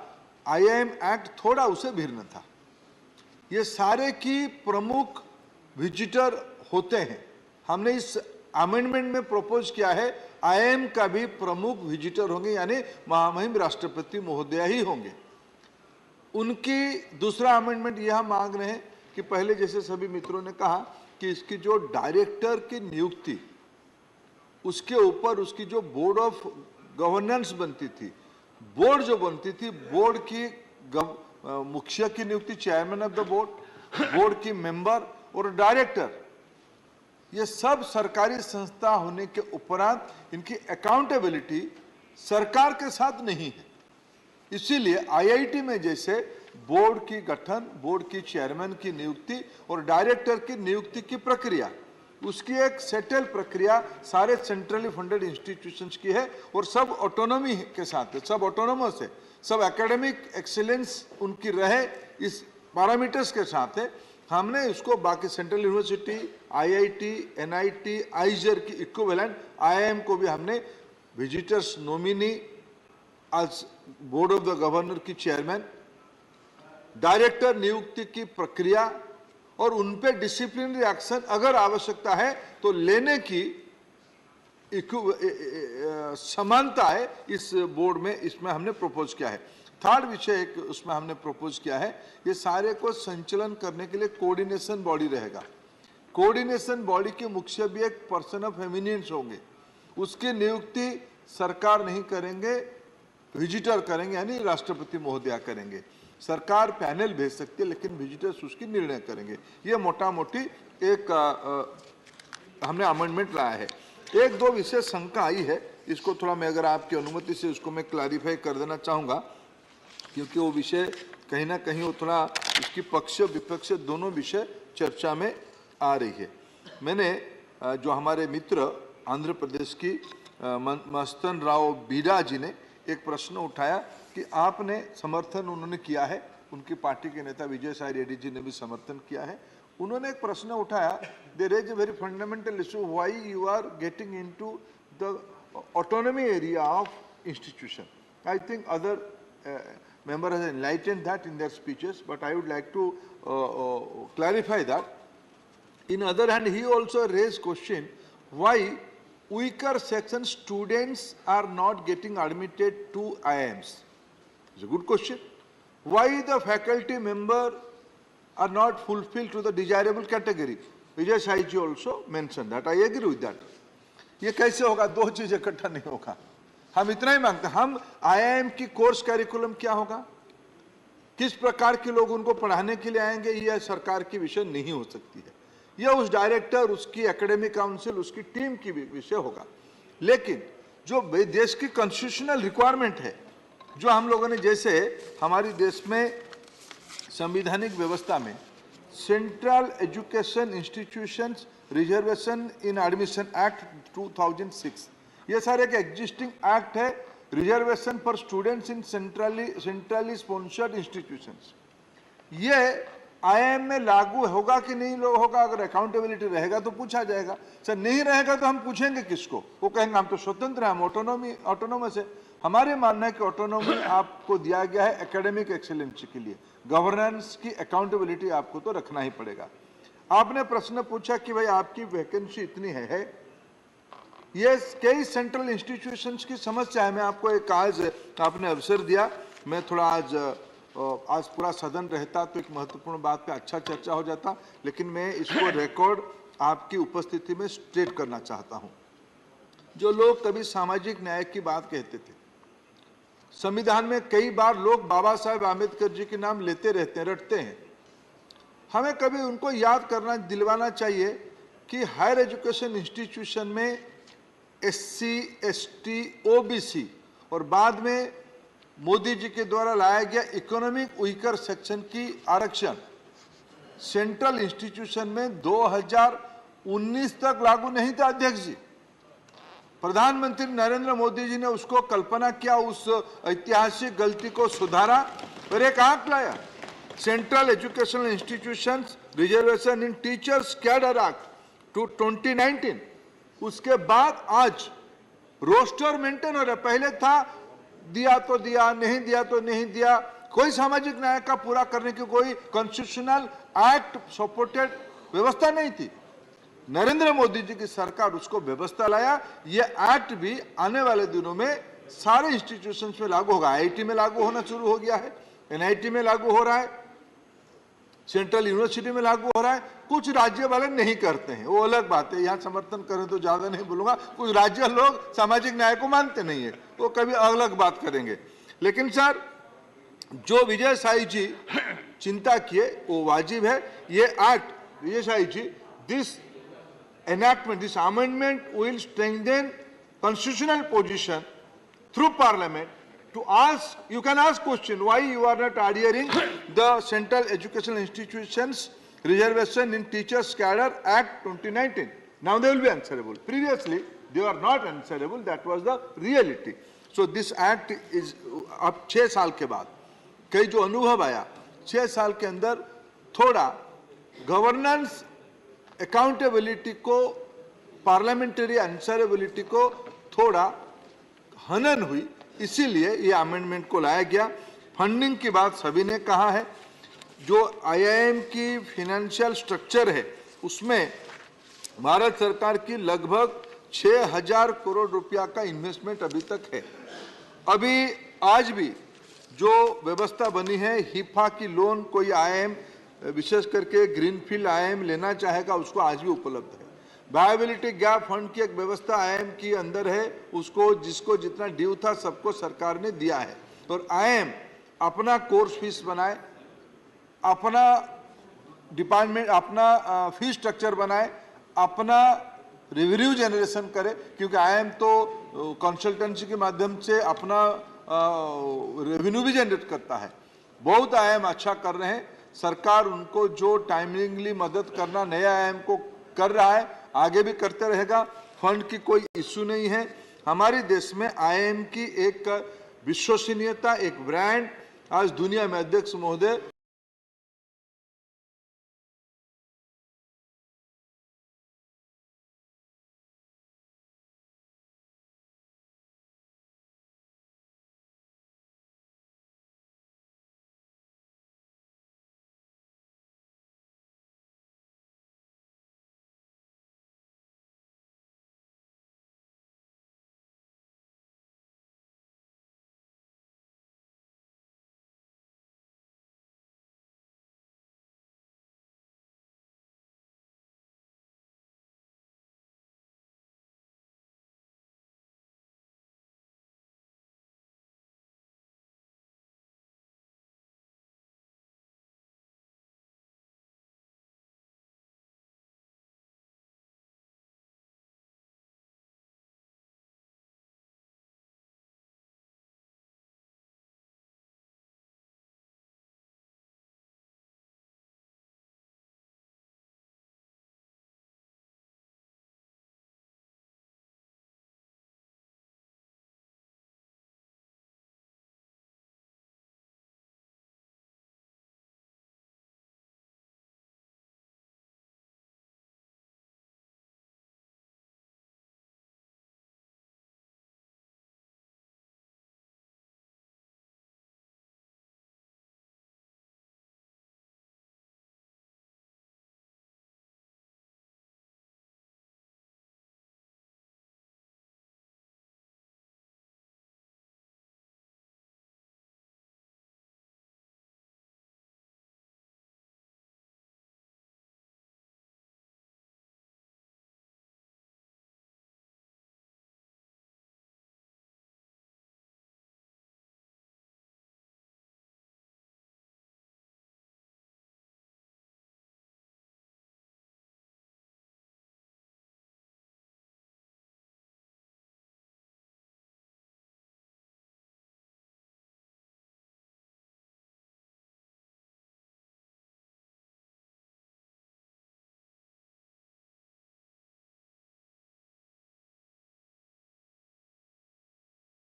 IIM एक्ट थोड़ा उसे भिन्न था। ये सारे की प्रमुख विजिटर होते हैं। हमने इस अमेंडमेंट में प्रपोज किया है IIM का भी प्रमुख विजिटर होंगे, यानी महामहिम राष्ट्रपति महोदय ही होंगे। उनकी दूसरा अमेंडमेंट यह मांग रहे हैं कि पहले जैसे सभी मित्रों ने कहा कि इसकी जो डायरेक्टर की नियुक्ति, उसके ऊपर उसकी जो बोर्ड ऑफ गवर्नेंस बनती थी, बोर्ड जो बनती थी, बोर्ड की मुखिया की नियुक्ति, chairman of the board, board की मेंबर और डायरेक्टर, ये सब सरकारी संस्था होने के उपरांत इनकी अकाउंटेबिलिटी सरकार के साथ नहीं है। इसीलिए आईआईटी में जैसे बोर्ड की गठन, बोर्ड की चेयरमैन की नियुक्ति और डायरेक्टर की नियुक्ति की प्रक्रिया, उसकी एक सेटल प्रक्रिया सारे सेंट्रली फंडेड इंस्टीट्यूशंस की है और सब ऑटोनॉमी के साथ है, सब ऑटोनोमस है, सब एकेडमिक एक्सीलेंस उनकी रहे, इस पैरामीटर्स के साथ है। हमने इसको बाकी सेंट्रल यूनिवर्सिटी, आईआईटी, एनआईटी, आइजर की इक्विवेलेंट आईआईएम को भी हमने विजिटर्स नॉमिनी आज बोर्ड ऑफ द गवर्नर की चेयरमैन, डायरेक्टर नियुक्ति की प्रक्रिया और उन पे डिसिप्लिनरी एक्शन अगर आवश्यकता है तो लेने की समानता है इस बोर्ड में, इसमें हमने प्रपोज किया है। थर्ड विषय एक उसमें हमने प्रपोज किया है, ये सारे को संचालन करने के लिए कोऑर्डिनेशन बॉडी रहेगा। कोऑर्डिनेशन बॉडी के मुख्य भी एक पर्सन ऑफ एमिनेंस होंगे, उसकी नियुक्ति सरकार नहीं करेंगे, विजिटर करेंगे, यानी राष्ट्रपति महोदया करेंगे। सरकार पैनल भेज सकती है लेकिन विजिटर्स उसकी निर्णय करेंगे। ये मोटा मोटी एक हमने अमेंडमेंट लाया है। एक दो विषय शंका आई है, इसको थोड़ा मैं अगर आपकी अनुमति से उसको मैं क्लैरिफाई कर देना चाहूँगा, क्योंकि वो विषय कहीं ना कहीं वो थोड़ा इसकी पक्ष विपक्ष दोनों विषय चर्चा में आ रही है। मैंने जो हमारे मित्र आंध्र प्रदेश की मस्तन राव बीडा जी ने एक प्रश्न उठाया कि आपने समर्थन उन्होंने किया है, उनकी पार्टी के नेता विजय साई रेड्डी जी ने भी समर्थन किया है। उन्होंने एक प्रश्न उठाया, they raise a very fundamental issue, why you are getting into the autonomy area of institution. I think other member has enlightened that in their speeches, but I would like to clarify that. In other hand, he also raised question why weaker section students are not getting admitted to IIMs. It's a good question. Why the faculty member are not fulfilled to the desirable category? Vijay Sai ji also mentioned that. I agree with that. ये कैसे होगा? दो चीजें इकट्ठा नहीं होगा। हम इतना ही मांगते हैं, हम आईआईएम की कोर्स करिकुलम क्या होगा, किस प्रकार के लोग उनको पढ़ाने के लिए आएंगे, यह सरकार की विषय नहीं हो सकती है। यह उस डायरेक्टर, उसकी एकेडमिक काउंसिल, उसकी टीम की विषय होगा। लेकिन जो देश की कॉन्स्टिट्यूशनल रिक्वायरमेंट है, जो हम लोगों ने, जैसे हमारी देश में संवैधानिक व्यवस्था में सेंट्रल एजुकेशन इंस्टीट्यूशंस रिजर्वेशन इन एडमिशन एक्ट 2006, ये सारे एक एग्जिस्टिंग एक्ट है, reservation for students in centrally sponsored institutions. ये आईआईएम में लागू होगा कि नहीं होगा? अगर अकाउंटेबिलिटी रहेगा तो पूछा जाएगा, सर नहीं रहेगा तो हम पूछेंगे किसको? वो कहेंगे हम तो स्वतंत्र हैं, हम ऑटोनोमस है। हमारे मानना है कि ऑटोनॉमी आपको दिया गया है एकेडमिक एक्सेलेंस के लिए, गवर्नेंस की अकाउंटेबिलिटी आपको तो रखना ही पड़ेगा। आपने प्रश्न पूछा कि भाई आपकी वैकेंसी इतनी है, ये कई सेंट्रल इंस्टीट्यूशंस की समस्या है। मैं आपको एक आज आपने अवसर दिया, मैं थोड़ा आज पूरा सदन रहता तो एक महत्वपूर्ण बात पे अच्छा चर्चा हो जाता, लेकिन मैं इसको रिकॉर्ड आपकी उपस्थिति में स्ट्रेट करना चाहता हूं। जो लोग कभी सामाजिक न्याय की बात कहते थे, संविधान में कई बार लोग बाबा साहेब आम्बेडकर जी के नाम लेते रहते हैं, रटते हैं। हमें कभी उनको याद करना, दिलवाना चाहिए कि हायर एजुकेशन इंस्टीट्यूशन में एससी, एसटी, ओबीसी और बाद में मोदी जी के द्वारा लाया गया इकोनॉमिक वीकर सेक्शन की आरक्षण सेंट्रल इंस्टीट्यूशन में 2019 तक लागू नहीं था। अध्यक्ष जी, प्रधानमंत्री नरेंद्र मोदी जी ने उसको कल्पना किया, उस ऐतिहासिक गलती को सुधारा और एक आंक लाया, सेंट्रल एजुकेशनल इंस्टीट्यूशंस रिजर्वेशन इन टीचर्स कैडर एक्ट 2019। उसके बाद आज रोस्टर मेंटेन हो रहा है। पहले था दिया तो दिया, नहीं दिया तो नहीं दिया, कोई सामाजिक न्याय का पूरा करने की कोई कॉन्स्टिट्यूशनल एक्ट सपोर्टेड व्यवस्था नहीं थी। नरेंद्र मोदी जी की सरकार उसको व्यवस्था लाया। ये एक्ट भी आने वाले दिनों में सारे इंस्टीट्यूशंस में लागू होगा। आईआईटी में लागू होना शुरू हो गया है, एनआईटी में लागू हो रहा है, सेंट्रल यूनिवर्सिटी में लागू हो रहा है। कुछ राज्य वाले नहीं करते हैं, वो अलग बात है, यहाँ समर्थन करें तो ज्यादा नहीं बोलूंगा। कुछ राज्य लोग सामाजिक न्याय को मानते नहीं है, वो कभी अलग बात करेंगे। लेकिन सर, जो विजय साई जी चिंता किए वो वाजिब है। ये act, Vijay Sai ji, this enactment, this amendment will strengthen constitutional position through Parliament to ask, you can ask question, why you are not adhering the Central Educational Institutions Reservation in Teachers Cadre Act 2019. Now they will be answerable. Previously, they were not answerable. That was the reality. So this act is अब 6 साल के बाद कई जो अनुभव आया 6 साल के अंदर थोड़ा गवर्नेंस अकाउंटेबिलिटी को पार्लियामेंट्री आंसरेबिलिटी को थोड़ा हनन हुई, इसीलिए ये अमेंडमेंट को लाया गया। फंडिंग की बात सभी ने कहा है। जो आईआईएम की फाइनेंशियल स्ट्रक्चर है उसमें भारत सरकार की लगभग 6,000 करोड़ रुपया का इन्वेस्टमेंट अभी तक है। अभी आज भी जो व्यवस्था बनी है हिफा की लोन कोई आईआईएम विशेष करके ग्रीनफील्ड आईआईएम लेना चाहेगा उसको आज भी उपलब्ध है। वायबिलिटी गैप फंड की एक व्यवस्था आईआईएम के अंदर है, उसको जिसको जितना ड्यू था सबको सरकार ने दिया है। और आईआईएम अपना कोर्स फीस बनाए, अपना डिपार्टमेंट अपना फीस स्ट्रक्चर बनाए, अपना रेवेन्यू जनरेशन करे, क्योंकि आईआईएम तो कंसल्टेंसी के माध्यम से अपना रेवेन्यू भी जनरेट करता है। बहुत आईआईएम अच्छा कर रहे हैं, सरकार उनको जो टाइमिंगली मदद करना नया आईआईएम को कर रहा है, आगे भी करते रहेगा। फंड की कोई इश्यू नहीं है। हमारे देश में आईआईएम की एक विश्वसनीयता, एक ब्रांड आज दुनिया में, अध्यक्ष महोदय,